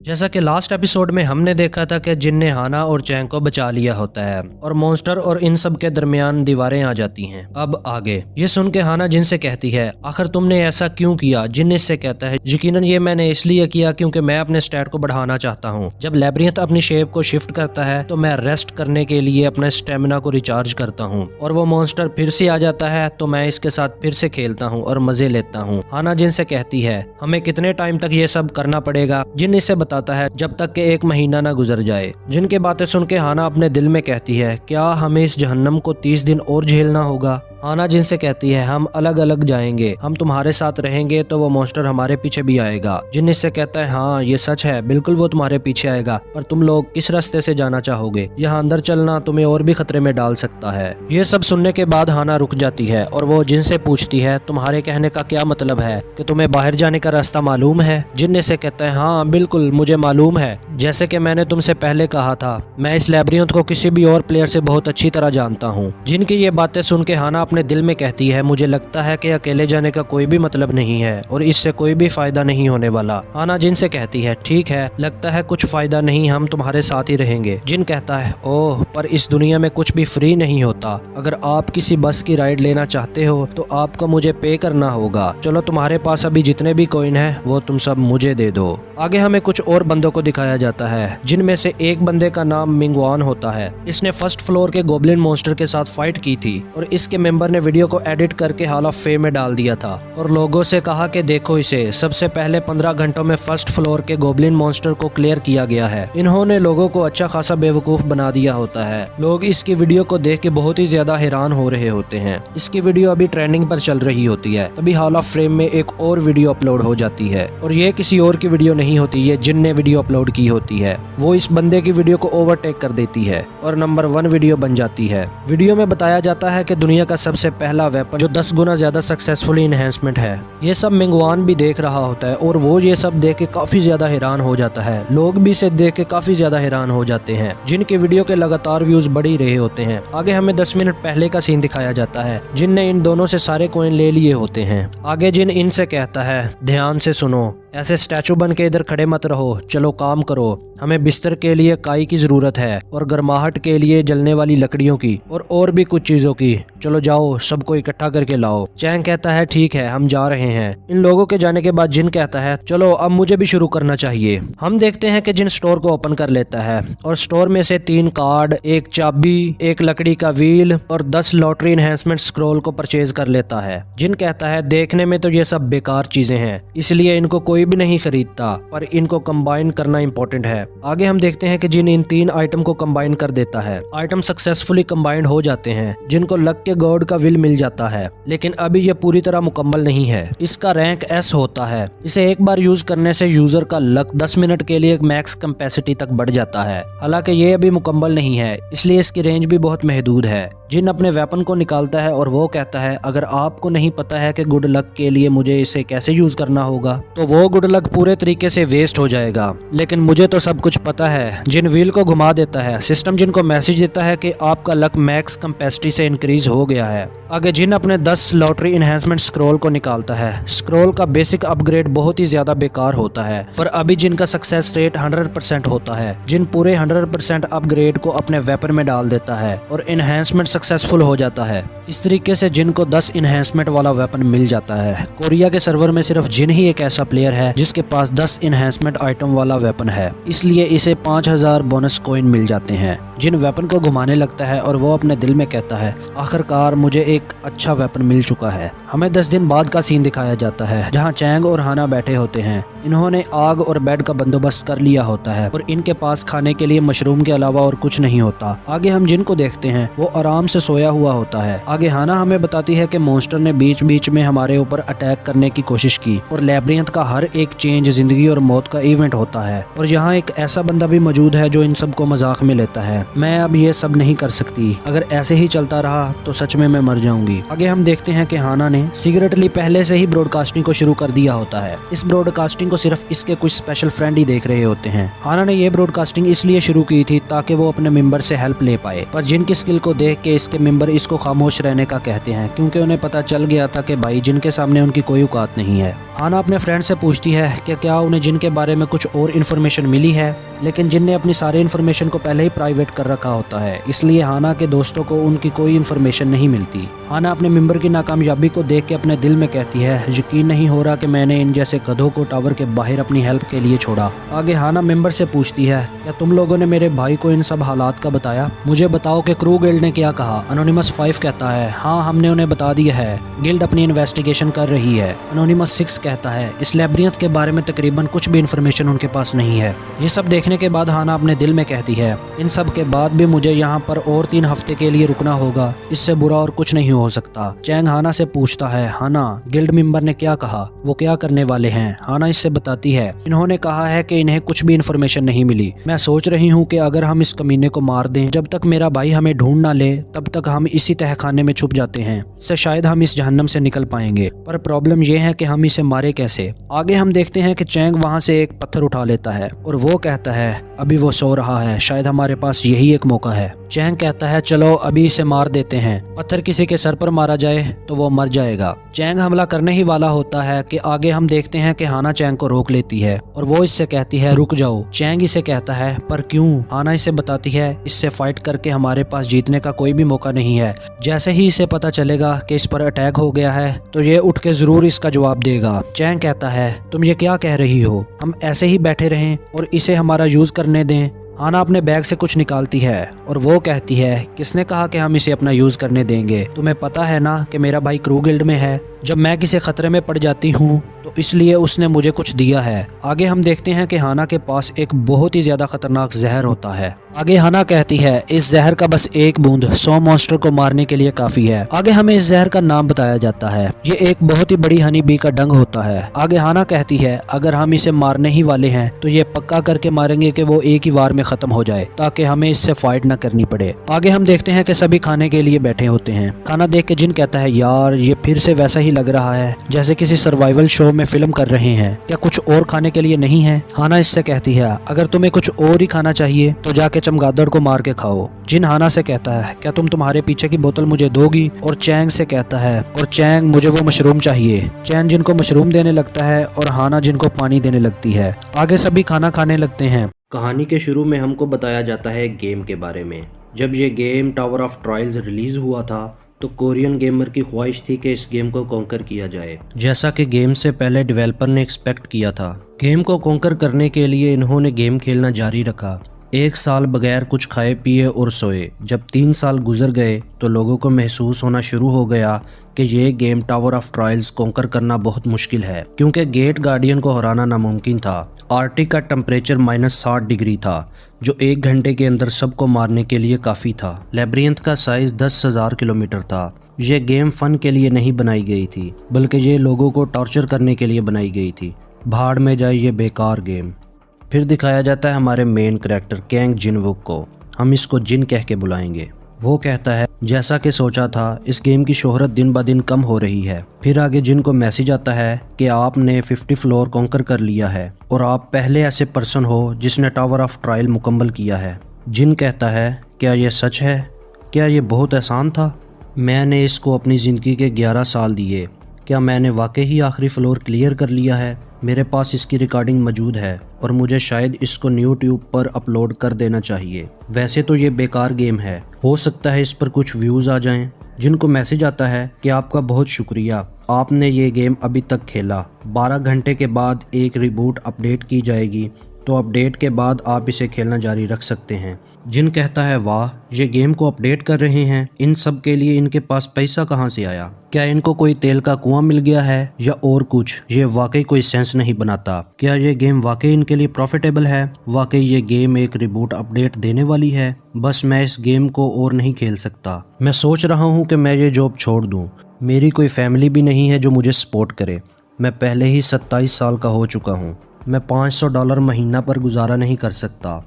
जैसा कि last episode में हमने देखा था कि जिन ने हाना और चैंग को बचा लिया होता है और मॉन्स्टर और इन सब के दरमियान दीवारें आ जाती हैं। अब आगे ये सुन के हाना जिन से कहती है, आखिर तुमने ऐसा क्यों किया? जिन इससे कहता है, यकीनन ये मैंने इसलिए किया क्योंकि मैं अपने स्टैट को बढ़ाना चाहता हूँ। जब लैब्रियंथ अपनी शेप को शिफ्ट करता है तो मैं रेस्ट करने के लिए अपने स्टेमिना को रिचार्ज करता हूँ और वो मॉन्स्टर फिर से आ जाता है तो मैं इसके साथ फिर से खेलता हूँ और मजे लेता हूँ। हाना जिन से कहती है, हमें कितने टाइम तक ये सब करना पड़ेगा? जिन इससे बताता है, जब तक कि 1 महीना ना गुजर जाए। जिनकी बातें सुन के हाना अपने दिल में कहती है, क्या हमें इस जहन्नम को 30 दिन और झेलना होगा? हाना जिनसे कहती है, हम अलग अलग जाएंगे, हम तुम्हारे साथ रहेंगे तो वो मॉन्स्टर हमारे पीछे भी आएगा। जिन इससे कहता है, हाँ ये सच है, बिल्कुल वो तुम्हारे पीछे आएगा, पर तुम लोग किस रास्ते से जाना चाहोगे? यहाँ अंदर चलना तुम्हें और भी खतरे में डाल सकता है। ये सब सुनने के बाद हाना रुक जाती है और वो जिन से पूछती है, तुम्हारे कहने का क्या मतलब है कि तुम्हें बाहर जाने का रास्ता मालूम है? जिन से कहता है, हाँ बिल्कुल मुझे मालूम है, जैसे कि मैंने तुमसे पहले कहा था, मैं इस लैब्रियंथ को किसी भी और प्लेयर से बहुत अच्छी तरह जानता हूँ। जिनकी ये बातें सुन के हाना अपने दिल में कहती है, मुझे लगता है कि अकेले जाने का कोई भी मतलब नहीं है और इससे कोई भी फायदा नहीं होने वाला। हाना जिन से कहती है, ठीक है, लगता है कुछ फायदा नहीं, हम तुम्हारे साथ ही रहेंगे। जिन कहता है, ओह पर इस दुनिया में कुछ भी फ्री नहीं होता, अगर आप किसी बस की राइड लेना चाहते हो तो आपको मुझे पे करना होगा। चलो तुम्हारे पास अभी जितने भी कॉइन है वो तुम सब मुझे दे दो। आगे हमें कुछ और बंदों को दिखाया जाता है, जिनमें से एक बंदे का नाम मिंगवान होता है। इसने फर्स्ट फ्लोर के गोब्लिन मॉन्स्टर के साथ फाइट की थी और इसके मेंबर ने वीडियो को एडिट करके हॉल ऑफ फेम में डाल दिया था और लोगों से कहा कि देखो इसे, सबसे पहले 15 घंटों में फर्स्ट फ्लोर के गोब्लिन मॉन्स्टर को क्लियर किया गया है। इन्होंने लोगों को अच्छा खासा बेवकूफ बना दिया होता है। लोग इसकी वीडियो को देख के बहुत ही ज्यादा हैरान हो रहे होते हैं। इसकी वीडियो अभी ट्रेंडिंग पर चल रही होती है, तभी हॉल ऑफ फेम में एक और वीडियो अपलोड हो जाती है और ये किसी और की वीडियो नहीं होती, ये जिन ने वीडियो अपलोड की होती है। वो इस बंदे की वीडियो को ओवरटेक कर देती है और नंबर 1 वीडियो बन जाती है। वीडियो में बताया जाता है कि दुनिया का सबसे पहला वेपन जो 10 गुना ज्यादा सक्सेसफुली इनहेंसमेंट है। ये सब मिंगवान भी देख रहा होता है और वो ये सब देख के काफी ज्यादा हैरान हो जाता है। लोग भी इसे देख के काफी ज्यादा हैरान हो जाते हैं, जिनके वीडियो के लगातार व्यूज बढ़ ही रहे होते हैं। आगे हमें 10 मिनट पहले का सीन दिखाया जाता है, जिन ने इन दोनों से सारे कॉइन ले लिए होते हैं। आगे जिन इनसे कहता है, ध्यान से सुनो, ऐसे स्टैचू बन के इधर खड़े मत रहो, चलो काम करो, हमें बिस्तर के लिए काई की जरूरत है और गर्माहट के लिए जलने वाली लकड़ियों की और भी कुछ चीजों की। चलो जाओ, सबको इकट्ठा करके लाओ। चैंग कहता है, ठीक है हम जा रहे हैं। इन लोगों के जाने के बाद जिन कहता है, चलो अब मुझे भी शुरू करना चाहिए। हम देखते हैं कि जिन स्टोर को ओपन कर लेता है और स्टोर में से 3 कार्ड, 1 चाबी, 1 लकड़ी का व्हील और 10 लॉटरी एनहेंसमेंट स्क्रॉल को परचेज कर लेता है। जिन कहता है, देखने में तो ये सब बेकार चीजें हैं, इसलिए इनको कोई भी नहीं खरीदता, पर इनको कंबाइन करना इंपॉर्टेंट है। आगे हम देखते हैं कि जिन इन 3 आइटम को कंबाइन कर देता है। आइटम सक्सेसफुली कंबाइंड हो जाते हैं, जिनको लक के गॉड का विल मिल जाता है, लेकिन अभी ये पूरी तरह मुकम्मल नहीं है। इसका रैंक S होता है। इसे एक बार यूज करने से यूजर का लक 10 मिनट के लिए मैक्स कैपेसिटी तक बढ़ जाता है। हालांकि ये अभी मुकम्मल नहीं है, इसलिए इसकी रेंज भी बहुत महदूद है। जिन अपने वेपन को निकालता है और वो कहता है, अगर आपको नहीं पता है कि गुड लक के लिए मुझे इसे कैसे यूज करना होगा तो वो गुड लक पूरे तरीके से वेस्ट हो जाएगा, लेकिन मुझे तो सब कुछ पता है। जिन व्हील को घुमा देता है, सिस्टम जिनको मैसेज देता है कि आपका लक मैक्स कैपेसिटी से इंक्रीज हो गया है। आगे जिन अपने 10 लॉटरी इनहेंसमेंट स्क्रॉल को निकालता है। स्क्रॉल का बेसिक अपग्रेड बहुत ही ज्यादा बेकार होता है, पर अभी जिनका सक्सेस रेट 100% होता है। जिन पूरे 100% अपग्रेड को अपने वेपन में डाल देता है और इनहेंसमेंट सक्सेसफुल हो जाता है। इस तरीके से जिन को 10 इनहेंसमेंट वाला वेपन मिल जाता है। कोरिया के सर्वर में सिर्फ जिन ही एक ऐसा प्लेयर है जिसके पास 10 इनहेंसमेंट आइटम वाला वेपन है, इसलिए इसे 5000 बोनस कॉइन मिल जाते हैं। जिन वेपन को घुमाने लगता है और वो अपने दिल में कहता है, आखिरकार मुझे एक अच्छा वेपन मिल चुका है। हमें 10 दिन बाद का सीन दिखाया जाता है, जहाँ चैंग और हाना बैठे होते हैं। इन्होंने आग और बेड का बंदोबस्त कर लिया होता है और इनके पास खाने के लिए मशरूम के अलावा और कुछ नहीं होता। आगे हम जिन को देखते हैं, वो आराम से सोया हुआ होता है। आगे हाना हमें बताती है कि मॉन्स्टर ने बीच बीच में हमारे ऊपर अटैक करने की कोशिश की और लैब्रियंथ का हर एक चेंज जिंदगी और मौत का इवेंट होता है और यहाँ एक ऐसा बंदा भी मौजूद है जो इन सब को मजाक में लेता है। मैं अब ये सब नहीं कर सकती, अगर ऐसे ही चलता रहा तो सच में मैं मर जाऊंगी। आगे हम देखते हैं कि हाना ने सीक्रेटली पहले से ही ब्रॉडकास्टिंग को शुरू कर दिया होता है। इस ब्रॉडकास्टिंग को सिर्फ इसके कुछ स्पेशल फ्रेंड ही देख रहे होते हैं। हाना ने ये ब्रॉडकास्टिंग इसलिए शुरू की थी ताकि वो अपने मेंबर से हेल्प ले पाए, पर जिनकी स्किल को देख के इसके मेंबर इसको खामोश रहने का कहते हैं, क्योंकि उन्हें पता चल गया था कि भाई जिनके सामने उनकी कोई औकात नहीं है। हाना अपने फ्रेंड से पूछती है कि क्या उन्हें जिन के बारे में कुछ और इन्फॉर्मेशन मिली है, लेकिन जिन ने अपनी सारी इन्फॉर्मेशन को पहले ही प्राइवेट कर रखा होता है, इसलिए हाना के दोस्तों को उनकी कोई इन्फॉर्मेशन नहीं मिलती। हाना अपने मेंबर की नाकामयाबी को देख के अपने दिल में कहती है, यकीन नहीं हो रहा कि मैंने इन जैसे गधों को टावर के बाहर अपनी हेल्प के लिए छोड़ा। आगे हाना मेंबर से पूछती है, क्या तुम लोगों ने मेरे भाई को इन सब हालात का बताया? मुझे बताओ कि क्रू गिल्ड ने क्या कहा। एनोनिमस 5 कहता है, हाँ हमने उन्हें बता दिया है, गिल्ड अपनी इन्वेस्टिगेशन कर रही है। एनोनिमस 6 कहता है, इस लैब्रियंथ के बारे में तकरीबन कुछ भी इन्फॉर्मेशन उनके पास नहीं है। ये सब देखने के बाद हाना अपने दिल में कहती है, इन सब के बाद भी मुझे यहाँ पर और 3 हफ्ते के लिए रुकना होगा, इससे बुरा और कुछ नहीं हो सकता। चैंग हाना से पूछता है, हाना गिल्ड मेंबर ने क्या कहा, वो क्या करने वाले हैं? हाना इससे बताती है, इन्होंने कहा है कि इन्हें कुछ भी इन्फॉर्मेशन नहीं मिली। मैं सोच रही हूँ कि अगर हम इस कमीने को मार दें, जब तक मेरा भाई हमें ढूंढ ना ले तब तक हम इसी तहखाने में छुप जाते हैं, इससे शायद हम इस जहन्नम से निकल पाएंगे। पर प्रॉब्लम यह है कि हम इसे मारे कैसे। आगे हम देखते हैं कि चैंग वहाँ से एक पत्थर उठा लेता है और वो कहता है, अभी वो सो रहा है, शायद हमारे पास यही एक मौका है। चैंग कहता है, चलो अभी इसे मार देते हैं। पत्थर किसी के सर पर मारा जाए तो वो मर जाएगा। चैंग हमला करने ही वाला होता है कि आगे हम देखते हैं कि हाना चैंग को रोक लेती है और वो इससे कहती है, रुक जाओ। चैंग इसे कहता है, पर क्यों? हाना इसे बताती है, इससे फाइट करके हमारे पास जीतने का कोई भी मौका नहीं है। जैसे ही इसे पता चलेगा कि इस पर अटैक हो गया है तो ये उठ के जरूर इसका जवाब देगा। चैंग कहता है, तुम ये क्या कह रही हो? हम ऐसे ही बैठे रहें और इसे हमारा यूज करने दें? हाना अपने बैग से कुछ निकालती है और वो कहती है, किसने कहा कि हम इसे अपना यूज करने देंगे? तुम्हें पता है ना कि मेरा भाई क्रू गिल्ड में है, जब मैं किसी खतरे में पड़ जाती हूँ तो इसलिए उसने मुझे कुछ दिया है। आगे हम देखते हैं कि हाना के पास एक बहुत ही ज्यादा खतरनाक जहर होता है। आगे हाना कहती है, इस जहर का बस एक बूंद 100 मॉन्स्टर को मारने के लिए काफी है। आगे हमें इस जहर का नाम बताया जाता है, ये एक बहुत ही बड़ी हनी बी का डंग होता है। आगे हाना कहती है, अगर हम इसे मारने ही वाले हैं तो ये पक्का करके मारेंगे कि वो एक ही वार में खत्म हो जाए, ताकि हमें इससे फाइट न करनी पड़े। आगे हम देखते हैं कि सभी खाने के लिए बैठे होते हैं। खाना देख के जिन कहता है, यार ये फिर से वैसा ही लग रहा है जैसे किसी सर्वाइवल शो में फिल्म कर रहे हैं, क्या कुछ और खाने के लिए नहीं है? हाना इससे कहती है, अगर तुम्हें कुछ और ही खाना चाहिए तो जाके चमगादड़ को मार के खाओ। जिन हाना से कहता है, क्या तुम तुम्हारे पीछे की बोतल मुझे दोगी? और चैंग से कहता है, और चैंग मुझे वो मशरूम चाहिए। चैंग जिनको मशरूम देने लगता है और हाना जिनको पानी देने लगती है। आगे सभी खाना खाने लगते हैं। कहानी के शुरू में हमको बताया जाता है गेम के बारे में। जब ये game tower of trials release हुआ था तो कोरियन गेमर की ख्वाहिश थी कि इस गेम को कॉन्कर किया जाए, जैसा कि गेम से पहले डेवलपर ने एक्सपेक्ट किया था। गेम को कॉन्कर करने के लिए इन्होंने गेम खेलना जारी रखा, 1 साल बगैर कुछ खाए पिए और सोए। जब 3 साल गुजर गए तो लोगों को महसूस होना शुरू हो गया कि ये game tower of trials conquer करना बहुत मुश्किल है, क्योंकि गेट गार्डियन को हराना नामुमकिन था। आर्टिक का टेम्परेचर -60 डिग्री था, जो 1 घंटे के अंदर सबको मारने के लिए काफ़ी था। लैब्रियंथ का साइज़ 10,000 किलोमीटर था। ये गेम फन के लिए नहीं बनाई गई थी, बल्कि ये लोगों को टॉर्चर करने के लिए बनाई गई थी। भाड़ में जाए ये बेकार गेम। फिर दिखाया जाता है हमारे मेन करैक्टर कैंग जिनवुक को। हम इसको जिन कह के बुलाएंगे। वो कहता है, जैसा कि सोचा था, इस गेम की शोहरत दिन ब दिन कम हो रही है। फिर आगे जिन को मैसेज आता है कि आपने 50 फ्लोर कॉन्कर कर लिया है और आप पहले ऐसे पर्सन हो जिसने टावर ऑफ ट्रायल मुकम्मल किया है। जिन कहता है, क्या ये सच है? क्या ये बहुत आसान था? मैंने इसको अपनी ज़िंदगी के 11 साल दिए। क्या मैंने वाकई ही आखिरी फ्लोर क्लियर कर लिया है? मेरे पास इसकी रिकॉर्डिंग मौजूद है और मुझे शायद इसको यूट्यूब पर अपलोड कर देना चाहिए। वैसे तो ये बेकार गेम है, हो सकता है इस पर कुछ व्यूज़ आ जाएं। जिनको मैसेज आता है कि आपका बहुत शुक्रिया, आपने ये गेम अभी तक खेला। 12 घंटे के बाद एक रिबूट अपडेट की जाएगी, तो अपडेट के बाद आप इसे खेलना जारी रख सकते हैं। जिन कहता है, वाह, ये गेम को अपडेट कर रहे हैं, इन सब के लिए इनके पास पैसा कहाँ से आया? क्या इनको कोई तेल का कुआं मिल गया है या और कुछ? ये वाकई कोई सेंस नहीं बनाता। क्या ये गेम वाकई इनके लिए प्रॉफिटेबल है? वाकई ये गेम एक रिबूट अपडेट देने वाली है? बस मैं इस गेम को और नहीं खेल सकता। मैं सोच रहा हूँ कि मैं ये जॉब छोड़ दूँ। मेरी कोई फैमिली भी नहीं है जो मुझे सपोर्ट करे। मैं पहले ही 27 साल का हो चुका हूँ। मैं $500 महीना पर गुजारा नहीं कर सकता।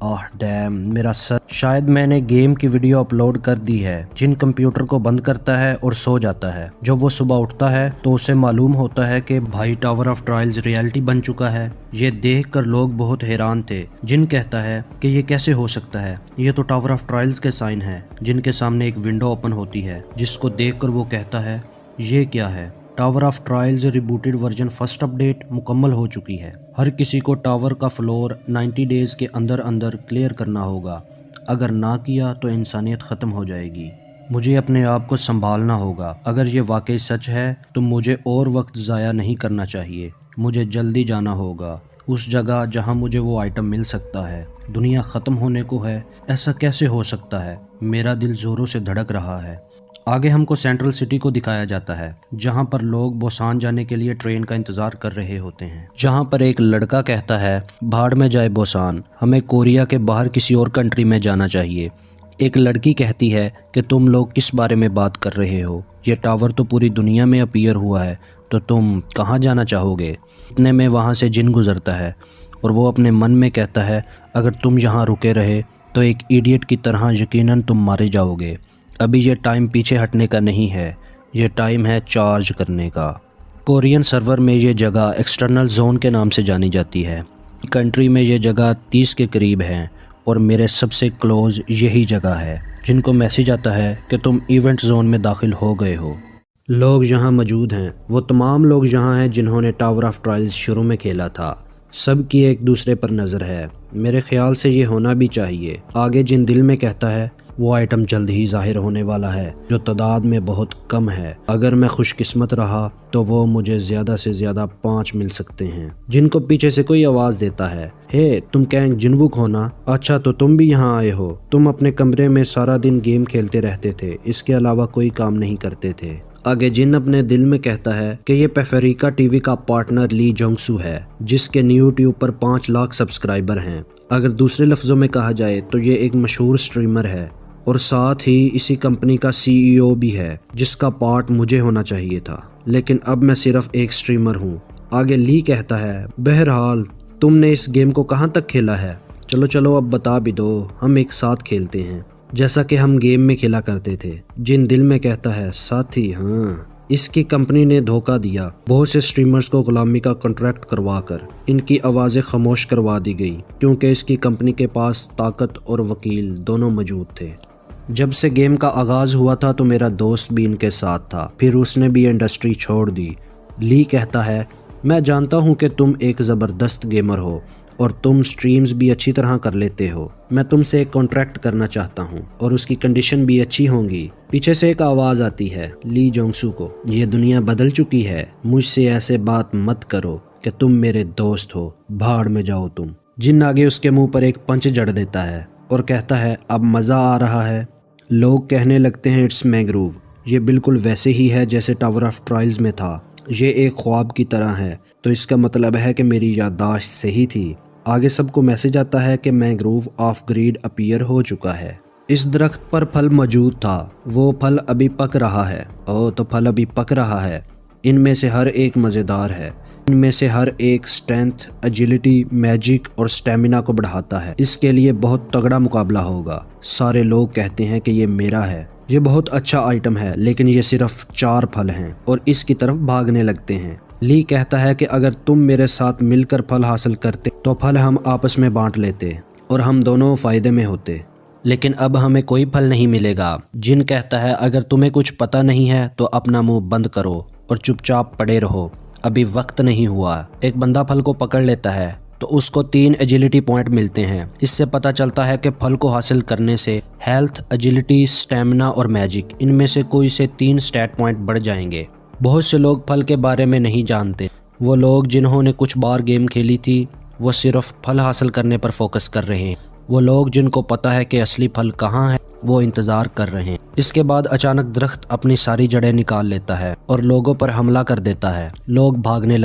आह डैम, मेरा सर। शायद मैंने गेम की वीडियो अपलोड कर दी है। जिन कंप्यूटर को बंद करता है और सो जाता है। जब वो सुबह उठता है तो उसे मालूम होता है कि भाई टावर ऑफ ट्रायल्स रियलिटी बन चुका है। ये देखकर लोग बहुत हैरान थे। जिन कहता है कि ये कैसे हो सकता है, ये तो टावर ऑफ ट्रायल्स के साइन है। जिनके सामने एक विंडो ओपन होती है, जिसको देखकर वो कहता है, ये क्या है? Tower of trials rebooted version first update मुकम्मल हो चुकी है। हर किसी को टावर का फ्लोर 90 डेज़ के अंदर अंदर क्लियर करना होगा। अगर ना किया तो इंसानियत ख़त्म हो जाएगी। मुझे अपने आप को संभालना होगा। अगर ये वाकई सच है तो मुझे और वक्त ज़ाया नहीं करना चाहिए। मुझे जल्दी जाना होगा उस जगह जहां मुझे वो आइटम मिल सकता है। दुनिया ख़त्म होने को है, ऐसा कैसे हो सकता है? मेरा दिल ज़ोरों से धड़क रहा है। आगे हमको सेंट्रल सिटी को दिखाया जाता है, जहां पर लोग बोसान जाने के लिए ट्रेन का इंतज़ार कर रहे होते हैं। जहां पर एक लड़का कहता है, भाड़ में जाए बोसान, हमें कोरिया के बाहर किसी और कंट्री में जाना चाहिए। एक लड़की कहती है कि तुम लोग किस बारे में बात कर रहे हो? ये टावर तो पूरी दुनिया में अपीयर हुआ है, तो तुम कहाँ जाना चाहोगे? इतने में वहाँ से जिन गुजरता है और वो अपने मन में कहता है, अगर तुम यहाँ रुके रहे तो एक इडियट की तरह यकीनन तुम मारे जाओगे। अभी ये टाइम पीछे हटने का नहीं है, ये टाइम है चार्ज करने का। कोरियन सर्वर में ये जगह एक्सटर्नल जोन के नाम से जानी जाती है। कंट्री में ये जगह 30 के करीब हैं और मेरे सबसे क्लोज यही जगह है, जिनको मैसेज आता है कि तुम इवेंट जोन में दाखिल हो गए हो। लोग यहाँ मौजूद हैं, वो तमाम लोग यहाँ हैं जिन्होंने टावर ऑफ ट्रायल्स शुरू में खेला था। सब की एक दूसरे पर नज़र है। मेरे ख्याल से ये होना भी चाहिए। आगे जिन दिल में कहता है, वो आइटम जल्द ही जाहिर होने वाला है, जो तादाद में बहुत कम है। अगर मैं खुशकिस्मत रहा तो वो मुझे ज़्यादा से ज़्यादा 5 मिल सकते हैं। जिनको पीछे से कोई आवाज़ देता है, हे तुम कैंग जिनवुक हो ना? अच्छा तो तुम भी यहाँ आए हो। तुम अपने कमरे में सारा दिन गेम खेलते रहते थे, इसके अलावा कोई काम नहीं करते थे। आगे जिन अपने दिल में कहता है कि ये पेफरिका टीवी का पार्टनर ली जोंगसू है, जिसके यूट्यूब पर 5 लाख सब्सक्राइबर हैं। अगर दूसरे लफ्ज़ों में कहा जाए तो ये एक मशहूर स्ट्रीमर है और साथ ही इसी कंपनी का CEO भी है, जिसका पार्ट मुझे होना चाहिए था, लेकिन अब मैं सिर्फ एक स्ट्रीमर हूँ। आगे ली कहता है, बहरहाल तुमने इस गेम को कहाँ तक खेला है? चलो चलो अब बता भी दो, हम एक साथ खेलते हैं जैसा कि हम गेम में खेला करते थे। जिन दिल में कहता है, साथी हाँ, इसकी कंपनी ने धोखा दिया। बहुत से स्ट्रीमर्स को गुलामी का कॉन्ट्रैक्ट करवाकर इनकी आवाज़ें खामोश करवा दी गई, क्योंकि इसकी कंपनी के पास ताकत और वकील दोनों मौजूद थे। जब से गेम का आगाज़ हुआ था तो मेरा दोस्त भी इनके साथ था, फिर उसने भी इंडस्ट्री छोड़ दी। ली कहता है, मैं जानता हूँ कि तुम एक ज़बरदस्त गेमर हो और तुम स्ट्रीम्स भी अच्छी तरह कर लेते हो। मैं तुमसे एक कॉन्ट्रैक्ट करना चाहता हूँ और उसकी कंडीशन भी अच्छी होंगी। पीछे से एक आवाज़ आती है ली जोंगसू को, ये दुनिया बदल चुकी है, मुझसे ऐसे बात मत करो कि तुम मेरे दोस्त हो, भाड़ में जाओ तुम। जिन आगे उसके मुंह पर एक पंच जड़ देता है और कहता है, अब मज़ा आ रहा है। लोग कहने लगते हैं, इट्स मैंग्रोव। ये बिल्कुल वैसे ही है जैसे टावर ऑफ ट्रायल्स में था। ये एक ख्वाब की तरह है, तो इसका मतलब है कि मेरी याददाश्त सही थी। आगे सबको मैसेज आता है कि मैंग्रोव ऑफ ग्रीड अपीयर हो चुका है। इस दरख्त पर फल मौजूद था, वो फल अभी पक रहा है। ओह, तो फल अभी पक रहा है। इनमें से हर एक मज़ेदार है। इनमें से हर एक स्ट्रेंथ, एजिलिटी, मैजिक और स्टेमिना को बढ़ाता है। इसके लिए बहुत तगड़ा मुकाबला होगा। सारे लोग कहते हैं कि ये मेरा है। ये बहुत अच्छा आइटम है, लेकिन ये सिर्फ 4 फल हैं और इसकी तरफ भागने लगते हैं। ली कहता है कि अगर तुम मेरे साथ मिलकर फल हासिल करते तो फल हम आपस में बांट लेते और हम दोनों फ़ायदे में होते, लेकिन अब हमें कोई फल नहीं मिलेगा। जिन कहता है, अगर तुम्हें कुछ पता नहीं है तो अपना मुंह बंद करो और चुपचाप पड़े रहो, अभी वक्त नहीं हुआ। एक बंदा फल को पकड़ लेता है तो उसको 3 एजिलिटी पॉइंट मिलते हैं। इससे पता चलता है कि फल को हासिल करने से हेल्थ, एजिलिटी, स्टेमिना और मैजिक, इनमें से कोई से 3 स्टैट पॉइंट बढ़ जाएंगे। बहुत से लोग फल के बारे में नहीं जानते। वो लोग जिन्होंने कुछ बार गेम खेली थी, वो सिर्फ फल हासिल करने पर फोकस कर रहे हैं। वो लोग जिनको पता है कि असली फल कहाँ है, वो इंतज़ार कर रहे हैं। इसके बाद अचानक दरख्त अपनी सारी जड़ें निकाल लेता है और लोगों पर हमला कर देता है। लोग भागने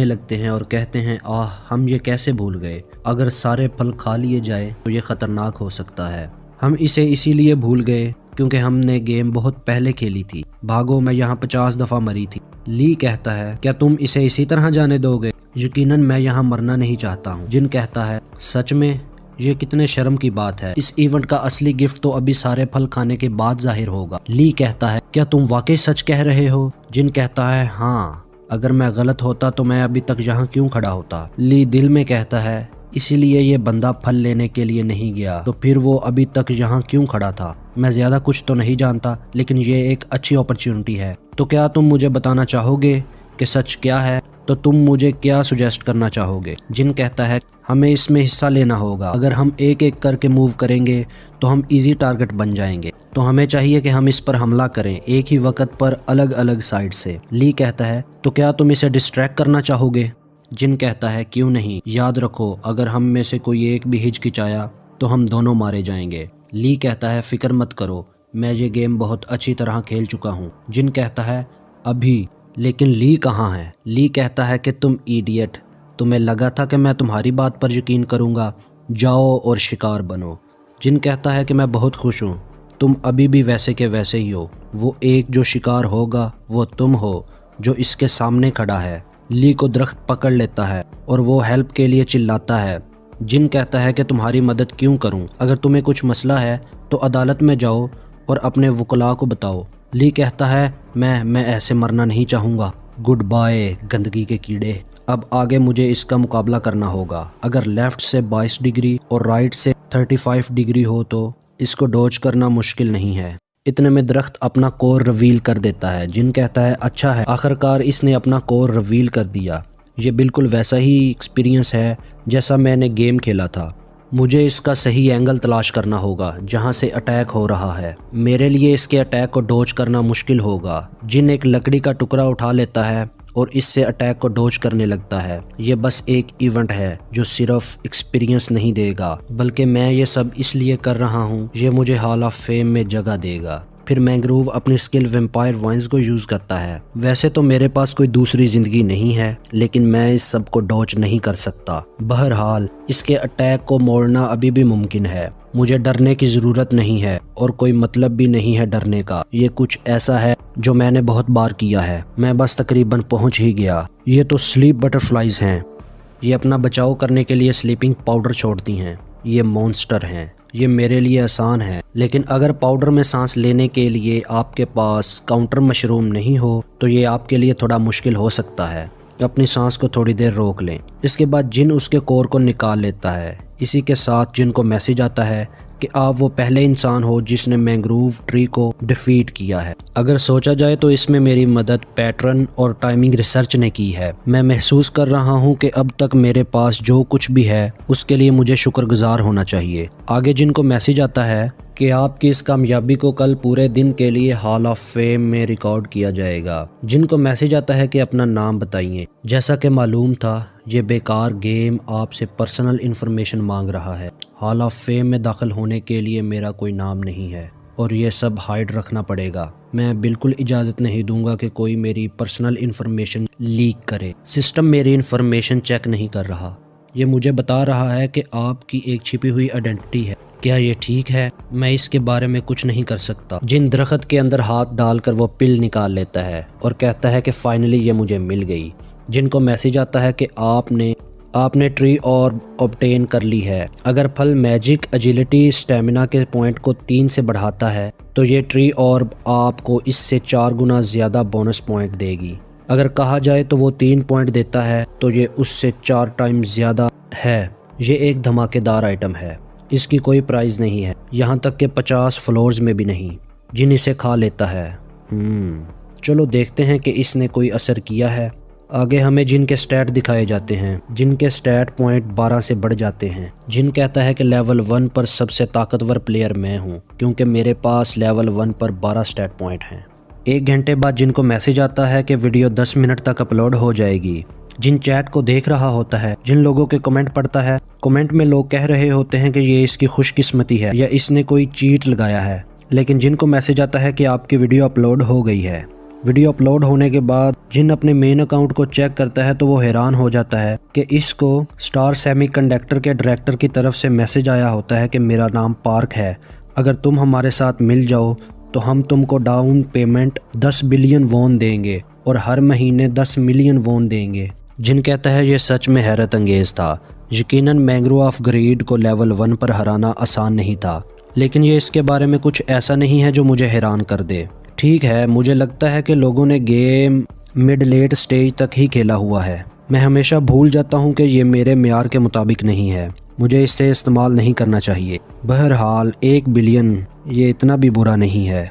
लगते हैं और कहते हैं, आह, हम ये कैसे भूल गए? अगर सारे फल खा लिए जाए तो ये ख़तरनाक हो सकता है। हम इसे इसीलिए भूल गए क्योंकि हमने गेम बहुत पहले खेली थी। भागो, मैं यहाँ 50 दफ़ा मरी थी। ली कहता है, क्या तुम इसे इसी तरह जाने दोगे? यकीनन मैं यहाँ मरना नहीं चाहता हूँ। जिन कहता है, सच में ये कितने शर्म की बात है। इस इवेंट का असली गिफ्ट तो अभी सारे फल खाने के बाद जाहिर होगा। ली कहता है, क्या तुम वाकई सच कह रहे हो? जिन कहता है, हाँ, अगर मैं गलत होता तो मैं अभी तक यहाँ क्यों खड़ा होता? ली दिल में कहता है, इसीलिए ये बंदा फल लेने के लिए नहीं गया, तो फिर वो अभी तक यहाँ क्यों खड़ा था? मैं ज़्यादा कुछ तो नहीं जानता, लेकिन ये एक अच्छी अपॉर्चुनिटी है। तो क्या तुम मुझे बताना चाहोगे कि सच क्या है? तो तुम मुझे क्या सुजेस्ट करना चाहोगे? जिन कहता है हमें इसमें हिस्सा लेना होगा, अगर हम एक एक करके मूव करेंगे तो हम इजी टारगेट बन जाएंगे, तो हमें चाहिए कि हम इस पर हमला करें एक ही वक्त पर अलग अलग साइड से। ली कहता है तो क्या तुम इसे डिस्ट्रैक्ट करना चाहोगे? जिन कहता है क्यों नहीं, याद रखो अगर हम में से कोई एक भी हिचकिचाया तो हम दोनों मारे जाएंगे। ली कहता है फिक्र मत करो, मैं ये गेम बहुत अच्छी तरह खेल चुका हूँ। जिन कहता है अभी, लेकिन ली कहाँ है? ली कहता है कि तुम इडियट, तुम्हें लगा था कि मैं तुम्हारी बात पर यकीन करूँगा, जाओ और शिकार बनो। जिन कहता है कि मैं बहुत खुश हूँ, तुम अभी भी वैसे के वैसे ही हो, वो एक जो शिकार होगा वो तुम हो जो इसके सामने खड़ा है। ली को दरख्त पकड़ लेता है और वो हेल्प के लिए चिल्लाता है। जिन कहता है कि तुम्हारी मदद क्यों करूं? अगर तुम्हें कुछ मसला है तो अदालत में जाओ और अपने वकला को बताओ। ली कहता है मैं ऐसे मरना नहीं चाहूँगा, गुड बाय गंदगी के कीड़े। अब आगे मुझे इसका मुकाबला करना होगा। अगर लेफ़्ट से 22 डिग्री और राइट से 35 डिग्री हो तो इसको डॉज करना मुश्किल नहीं है। इतने में दरख्त अपना कोर रिवील कर देता है। जिन कहता है अच्छा है, आखिरकार इसने अपना कोर रिवील कर दिया। ये बिल्कुल वैसा ही एक्सपीरियंस है जैसा मैंने गेम खेला था। मुझे इसका सही एंगल तलाश करना होगा जहां से अटैक हो रहा है। मेरे लिए इसके अटैक को डॉज करना मुश्किल होगा। जिन एक लकड़ी का टुकड़ा उठा लेता है और इससे अटैक को डॉज करने लगता है। ये बस एक इवेंट है जो सिर्फ एक्सपीरियंस नहीं देगा, बल्कि मैं ये सब इसलिए कर रहा हूँ, ये मुझे हॉल ऑफ फेम में जगह देगा। फिर मैंग्रोव अपनी स्किल वैम्पायर वाइन्स को यूज़ करता है। वैसे तो मेरे पास कोई दूसरी ज़िंदगी नहीं है, लेकिन मैं इस सब को डॉज नहीं कर सकता। बहरहाल इसके अटैक को मोड़ना अभी भी मुमकिन है। मुझे डरने की ज़रूरत नहीं है और कोई मतलब भी नहीं है डरने का। ये कुछ ऐसा है जो मैंने बहुत बार किया है। मैं बस तकरीबन पहुंच ही गया। ये तो स्लीप बटरफ्लाइज हैं। ये अपना बचाव करने के लिए स्लीपिंग पाउडर छोड़ती हैं। ये मॉन्स्टर हैं। ये मेरे लिए आसान है, लेकिन अगर पाउडर में सांस लेने के लिए आपके पास काउंटर मशरूम नहीं हो तो ये आपके लिए थोड़ा मुश्किल हो सकता है। अपनी सांस को थोड़ी देर रोक लें। इसके बाद जिन उसके कोर को निकाल लेता है। इसी के साथ जिन को मैसेज आता है कि आप वो पहले इंसान हो जिसने मैंग्रोव ट्री को डिफीट किया है। अगर सोचा जाए तो इसमें मेरी मदद पैटर्न और टाइमिंग रिसर्च ने की है। मैं महसूस कर रहा हूँ कि अब तक मेरे पास जो कुछ भी है उसके लिए मुझे शुक्रगुजार होना चाहिए। आगे जिनको मैसेज आता है कि आपकी इस कामयाबी को कल पूरे दिन के लिए हॉल ऑफ फेम में रिकॉर्ड किया जाएगा। जिनको मैसेज आता है कि अपना नाम बताइए। जैसा कि मालूम था, ये बेकार गेम आपसे पर्सनल इन्फॉर्मेशन मांग रहा है। हॉल ऑफ फेम में दाखिल होने के लिए मेरा कोई नाम नहीं है और ये सब हाइड रखना पड़ेगा। मैं बिल्कुल इजाज़त नहीं दूंगा कि कोई मेरी पर्सनल इन्फॉर्मेशन लीक करे। सिस्टम मेरी इन्फॉर्मेशन चेक नहीं कर रहा। ये मुझे बता रहा है कि आपकी एक छिपी हुई आइडेंटिटी है। क्या ये ठीक है? मैं इसके बारे में कुछ नहीं कर सकता। जिन दरख्त के अंदर हाथ डालकर वो पिल निकाल लेता है और कहता है कि फाइनली ये मुझे मिल गई। जिनको मैसेज आता है कि आपने ट्री और ऑब्टेन कर ली है। अगर फल मैजिक, एजिलिटी, स्टेमिना के पॉइंट को 3 से बढ़ाता है तो ये ट्री ऑर्ब आपको इससे 4 गुना ज़्यादा बोनस पॉइंट देगी। अगर कहा जाए तो वो 3 पॉइंट देता है तो ये उससे 4 टाइम ज़्यादा है। ये एक धमाकेदार आइटम है। इसकी कोई प्राइस नहीं है, यहाँ तक कि 50 फ्लोर्स में भी नहीं। जिन इसे खा लेता है। चलो देखते हैं कि इसने कोई असर किया है। आगे हमें जिन के स्टैट दिखाए जाते हैं। जिनके स्टैट पॉइंट 12 से बढ़ जाते हैं। जिन कहता है कि लेवल 1 पर सबसे ताकतवर प्लेयर मैं हूँ, क्योंकि मेरे पास लेवल 1 पर 12 स्टैट पॉइंट हैं। 1 घंटे बाद जिनको मैसेज आता है कि वीडियो 10 मिनट तक अपलोड हो जाएगी। जिन चैट को देख रहा होता है, जिन लोगों के कमेंट पढ़ता है। कमेंट में लोग कह रहे होते हैं कि ये इसकी खुशकिस्मती है या इसने कोई चीट लगाया है। लेकिन जिनको मैसेज आता है कि आपकी वीडियो अपलोड हो गई है। वीडियो अपलोड होने के बाद जिन अपने मेन अकाउंट को चेक करता है तो वो हैरान हो जाता है कि इसको स्टार सेमीकंडक्टर के डायरेक्टर की तरफ से मैसेज आया होता है कि मेरा नाम पार्क है, अगर तुम हमारे साथ मिल जाओ तो हम तुमको डाउन पेमेंट 10 बिलियन वॉन देंगे और हर महीने 10 मिलियन वॉन देंगे। जिन कहता है ये सच में हैरत अंगेज था। यकीनन मैंग्रोव ऑफ ग्रीड को लेवल 1 पर हराना आसान नहीं था, लेकिन ये इसके बारे में कुछ ऐसा नहीं है जो मुझे हैरान कर दे। ठीक है, मुझे लगता है कि लोगों ने गेम मिड लेट स्टेज तक ही खेला हुआ है। मैं हमेशा भूल जाता हूँ कि ये मेरे म्यार के मुताबिक नहीं है। मुझे इससे इस्तेमाल नहीं करना चाहिए। बहरहाल 1 बिलियन ये इतना भी बुरा नहीं है।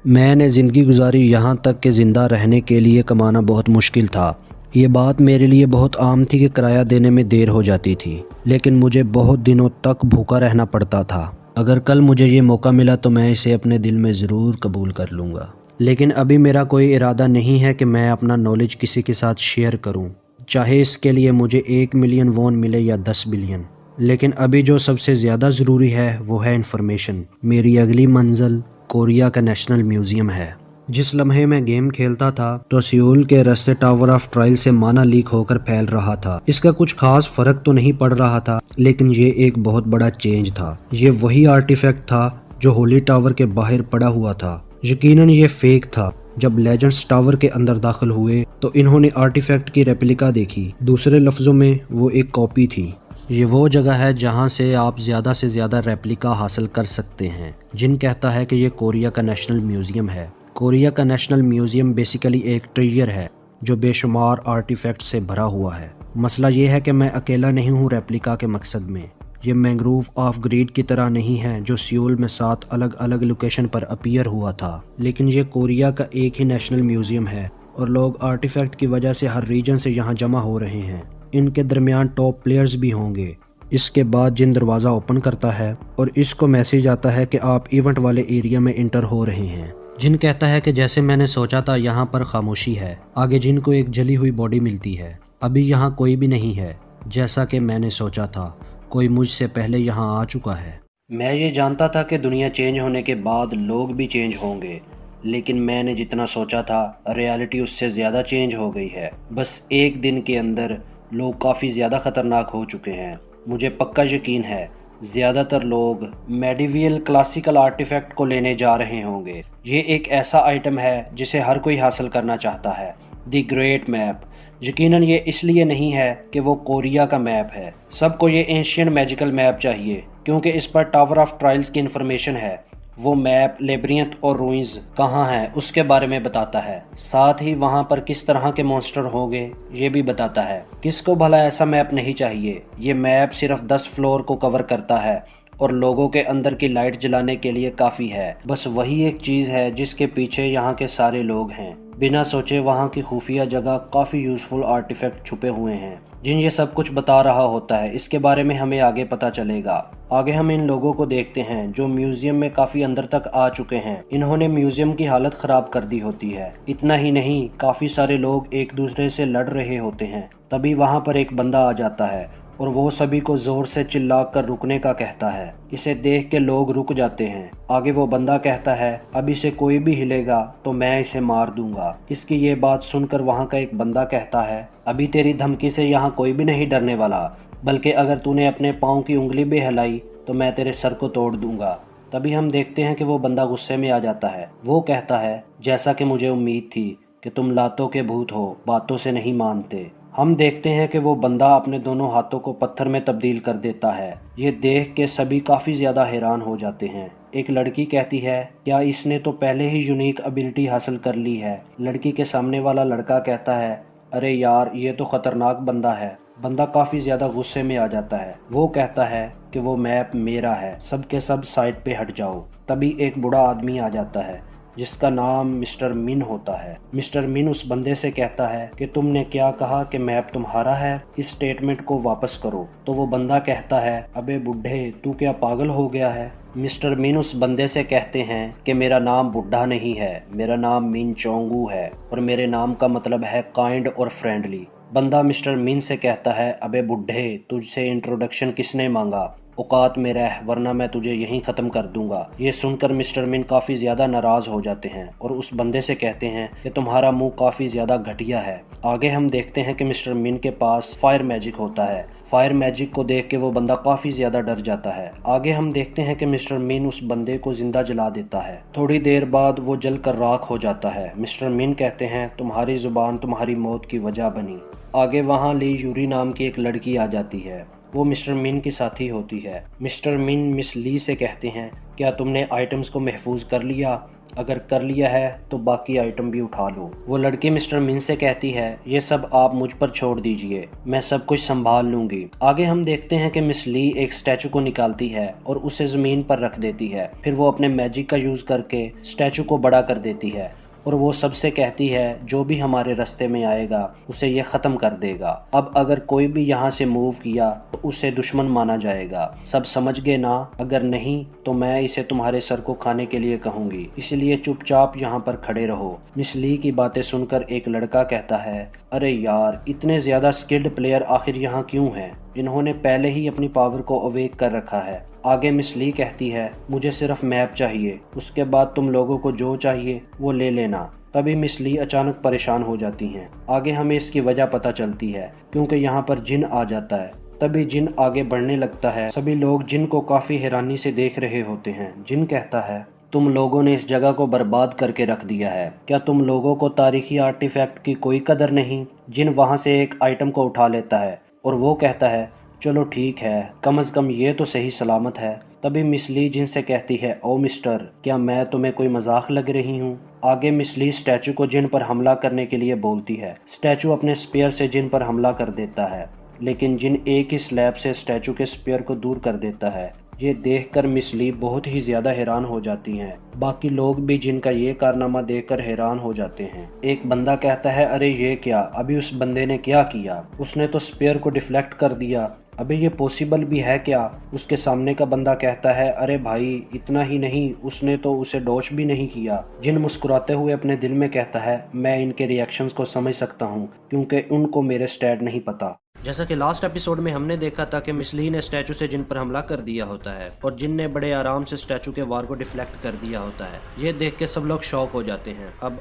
मैंने ज़िंदगी गुजारी यहाँ तक कि ज़िंदा रहने के लिए कमाना बहुत मुश्किल था। ये बात मेरे लिए बहुत आम थी कि किराया देने में देर हो जाती थी, लेकिन मुझे बहुत दिनों तक भूखा रहना पड़ता था। अगर कल मुझे ये मौका मिला तो मैं इसे अपने दिल में ज़रूर कबूल कर लूँगा। लेकिन अभी मेरा कोई इरादा नहीं है कि मैं अपना नॉलेज किसी के साथ शेयर करूँ, चाहे इसके लिए मुझे 1 मिलियन वॉन मिले या 10 बिलियन। लेकिन अभी जो सबसे ज़्यादा ज़रूरी है वो है इन्फॉर्मेशन। मेरी अगली मंजिल कोरिया का नेशनल म्यूज़ियम है। जिस लम्हे मैं गेम खेलता था तो सियोल के रास्ते टावर ऑफ ट्रायल से माना लीक होकर फैल रहा था। इसका कुछ खास फर्क तो नहीं पड़ रहा था, लेकिन ये एक बहुत बड़ा चेंज था। ये वही आर्टिफैक्ट था जो होली टावर के बाहर पड़ा हुआ था। यकीनन ये फेक था। जब लेजेंड्स टावर के अंदर दाखिल हुए तो इन्होंने आर्टिफैक्ट की रेप्लिका देखी। दूसरे लफ्जों में वो एक कॉपी थी। ये वो जगह है जहाँ से आप ज़्यादा से ज़्यादा रेप्लिका हासिल कर सकते हैं। जिन कहता है कि ये कोरिया का नेशनल म्यूज़ियम है। कोरिया का नेशनल म्यूज़ियम बेसिकली एक ट्रेजर है जो बेशुमार आर्टिफैक्ट से भरा हुआ है। मसला ये है कि मैं अकेला नहीं हूँ रेप्लिका के मकसद में। ये मैंग्रोव ऑफ ग्रीड की तरह नहीं है जो सियोल में 7 अलग अलग लोकेशन पर अपीयर हुआ था, लेकिन ये कोरिया का एक ही नेशनल म्यूज़ियम है और लोग आर्टिफैक्ट की वजह से हर रीजन से यहाँ जमा हो रहे हैं। इनके दरमियान टॉप प्लेयर्स भी होंगे। इसके बाद जिन दरवाज़ा ओपन करता है और इसको मैसेज आता है कि आप इवेंट वाले एरिया में इंटर हो रहे हैं। जिन कहता है कि जैसे मैंने सोचा था यहाँ पर खामोशी है। आगे जिन को एक जली हुई बॉडी मिलती है। अभी यहाँ कोई भी नहीं है जैसा कि मैंने सोचा था। कोई मुझसे पहले यहाँ आ चुका है। मैं ये जानता था कि दुनिया चेंज होने के बाद लोग भी चेंज होंगे, लेकिन मैंने जितना सोचा था रियलिटी उससे ज़्यादा चेंज हो गई है। बस एक दिन के अंदर लोग काफ़ी ज़्यादा ख़तरनाक हो चुके हैं। मुझे पक्का यकीन है ज़्यादातर लोग मेडिवियल क्लासिकल आर्टिफैक्ट को लेने जा रहे होंगे। ये एक ऐसा आइटम है जिसे हर कोई हासिल करना चाहता है। The great map. यकीनन ये इसलिए नहीं है कि वो कोरिया का मैप है। सबको ये एंशियंट मैजिकल मैप चाहिए क्योंकि इस पर टावर ऑफ ट्रायल्स की इन्फॉर्मेशन है। वो मैप लेब्रियंथ और रूइंस कहाँ हैं उसके बारे में बताता है। साथ ही वहाँ पर किस तरह के मॉन्स्टर होंगे ये भी बताता है। किसको भला ऐसा मैप नहीं चाहिए। ये मैप सिर्फ 10 फ्लोर को कवर करता है और लोगों के अंदर की लाइट जलाने के लिए काफ़ी है। बस वही एक चीज़ है जिसके पीछे यहाँ के सारे लोग हैं। बिना सोचे वहाँ की खुफिया जगह काफ़ी यूज़फुल आर्टिफैक्ट छुपे हुए हैं जिन ये सब कुछ बता रहा होता है। इसके बारे में हमें आगे पता चलेगा। आगे हम इन लोगों को देखते हैं जो म्यूजियम में काफ़ी अंदर तक आ चुके हैं। इन्होंने म्यूजियम की हालत ख़राब कर दी होती है। इतना ही नहीं, काफ़ी सारे लोग एक दूसरे से लड़ रहे होते हैं। तभी वहाँ पर एक बंदा आ जाता है और वो सभी को जोर से चिल्लाकर रुकने का कहता है। इसे देख के लोग रुक जाते हैं। आगे वो बंदा कहता है अब इसे कोई भी हिलेगा तो मैं इसे मार दूंगा। इसकी ये बात सुनकर वहाँ का एक बंदा कहता है अभी तेरी धमकी से यहाँ कोई भी नहीं डरने वाला, बल्कि अगर तूने अपने पाँव की उंगली भी हिलाई तो मैं तेरे सर को तोड़ दूंगा। तभी हम देखते हैं कि वो बंदा गुस्से में आ जाता है। वो कहता है जैसा कि मुझे उम्मीद थी कि तुम लातों के भूत हो, बातों से नहीं मानते। हम देखते हैं कि वो बंदा अपने दोनों हाथों को पत्थर में तब्दील कर देता है। ये देख के सभी काफ़ी ज़्यादा हैरान हो जाते हैं। एक लड़की कहती है क्या इसने तो पहले ही यूनिक एबिलिटी हासिल कर ली है। लड़की के सामने वाला लड़का कहता है अरे यार ये तो ख़तरनाक बंदा है। बंदा काफ़ी ज़्यादा गुस्से में आ जाता है। वो कहता है कि वो मैप मेरा है, सब के सब साइड पे हट जाओ। तभी एक बूढ़ा आदमी आ जाता है जिसका नाम मिस्टर मिन होता है। मिस्टर मिन उस बंदे से कहता है कि तुमने क्या कहा कि मैप तुम्हारा है, इस स्टेटमेंट को वापस करो। तो वो बंदा कहता है अबे बुढ़े तू क्या पागल हो गया है। मिस्टर मिन उस बंदे से कहते हैं कि मेरा नाम बुढ़ा नहीं है, मेरा नाम मिन चोंगू है और मेरे नाम का मतलब है काइंड और फ्रेंडली। बंदा मिस्टर मिन से कहता है अबे बुढ़े तुझसे इंट्रोडक्शन किसने मांगा, औकात में रह वरना मैं तुझे यहीं ख़त्म कर दूंगा। ये सुनकर मिस्टर मिन काफ़ी ज़्यादा नाराज़ हो जाते हैं और उस बंदे से कहते हैं कि तुम्हारा मुंह काफ़ी ज़्यादा घटिया है। आगे हम देखते हैं कि मिस्टर मिन के पास फायर मैजिक होता है। फायर मैजिक को देख के वो बंदा काफ़ी ज़्यादा डर जाता है। आगे हम देखते हैं कि मिस्टर मिन उस बंदे को ज़िंदा जला देता है। थोड़ी देर बाद वो जल कर राख हो जाता है। मिस्टर मिन कहते हैं तुम्हारी ज़ुबान तुम्हारी मौत की वजह बनी। आगे वहाँ ली यूरी नाम की एक लड़की आ जाती है। वो मिस्टर मिन की साथी होती है। मिस्टर मिन मिस ली से कहते हैं क्या तुमने आइटम्स को महफूज कर लिया। अगर कर लिया है तो बाकी आइटम भी उठा लो। वो लड़की मिस्टर मिन से कहती है, ये सब आप मुझ पर छोड़ दीजिए, मैं सब कुछ संभाल लूंगी। आगे हम देखते हैं कि मिस ली एक स्टैचू को निकालती है और उसे जमीन पर रख देती है। फिर वो अपने मैजिक का यूज करके स्टैचू को बड़ा कर देती है और वो सबसे कहती है जो भी हमारे रास्ते में आएगा उसे ये ख़त्म कर देगा। अब अगर कोई भी यहाँ से मूव किया तो उसे दुश्मन माना जाएगा। सब समझ गए ना? अगर नहीं तो मैं इसे तुम्हारे सर को खाने के लिए कहूँगी, इसलिए चुपचाप यहाँ पर खड़े रहो। मिस ली की बातें सुनकर एक लड़का कहता है, अरे यार, इतने ज़्यादा स्किल्ड प्लेयर आखिर यहाँ क्यों हैं? इन्होंने पहले ही अपनी पावर को अवेक कर रखा है। आगे मिस ली कहती है, मुझे सिर्फ मैप चाहिए, उसके बाद तुम लोगों को जो चाहिए वो ले लेना। तभी मिस ली अचानक परेशान हो जाती हैं। आगे हमें इसकी वजह पता चलती है, क्योंकि यहाँ पर जिन आ जाता है। तभी जिन आगे बढ़ने लगता है। सभी लोग जिन को काफ़ी हैरानी से देख रहे होते हैं। जिन कहता है, तुम लोगों ने इस जगह को बर्बाद करके रख दिया है, क्या तुम लोगों को तारीखी आर्टिफैक्ट की कोई कदर नहीं? जिन वहाँ से एक आइटम को उठा लेता है और वो कहता है, चलो ठीक है, कम से कम ये तो सही सलामत है। तभी मिस ली जिनसे कहती है, ओ मिस्टर, क्या मैं तुम्हें कोई मजाक लग रही हूँ? आगे मिस ली स्टैचू को जिन पर हमला करने के लिए बोलती है। स्टैचू अपने स्पेयर से जिन पर हमला कर देता है, लेकिन जिन एक ही स्लैब से स्टैचू के स्पेयर को दूर कर देता है। ये देखकर मिस ली बहुत ही ज्यादा हैरान हो जाती हैं। बाकी लोग भी जिनका ये कारनामा देखकर हैरान हो जाते हैं। एक बंदा कहता है, अरे ये क्या, अभी उस बंदे ने क्या किया? उसने तो स्पेयर को डिफ्लेक्ट कर दिया, अबे ये पॉसिबल भी है क्या? उसके सामने का बंदा कहता है, अरे भाई, इतना ही नहीं, उसने तो उसे डॉच भी नहीं किया। जिन मुस्कुराते हुए अपने दिल में कहता है, मैं इनके रिएक्शंस को समझ सकता हूँ, क्योंकि उनको मेरे स्टैट नहीं पता। जैसा कि लास्ट एपिसोड में हमने देखा था कि मिस ली ने स्टैचू से जिन पर हमला कर दिया होता है और जिन ने बड़े आराम से स्टैचू के वार को डिफ्लेक्ट कर दिया होता है। ये देख के सब लोग शॉक हो जाते हैं। अब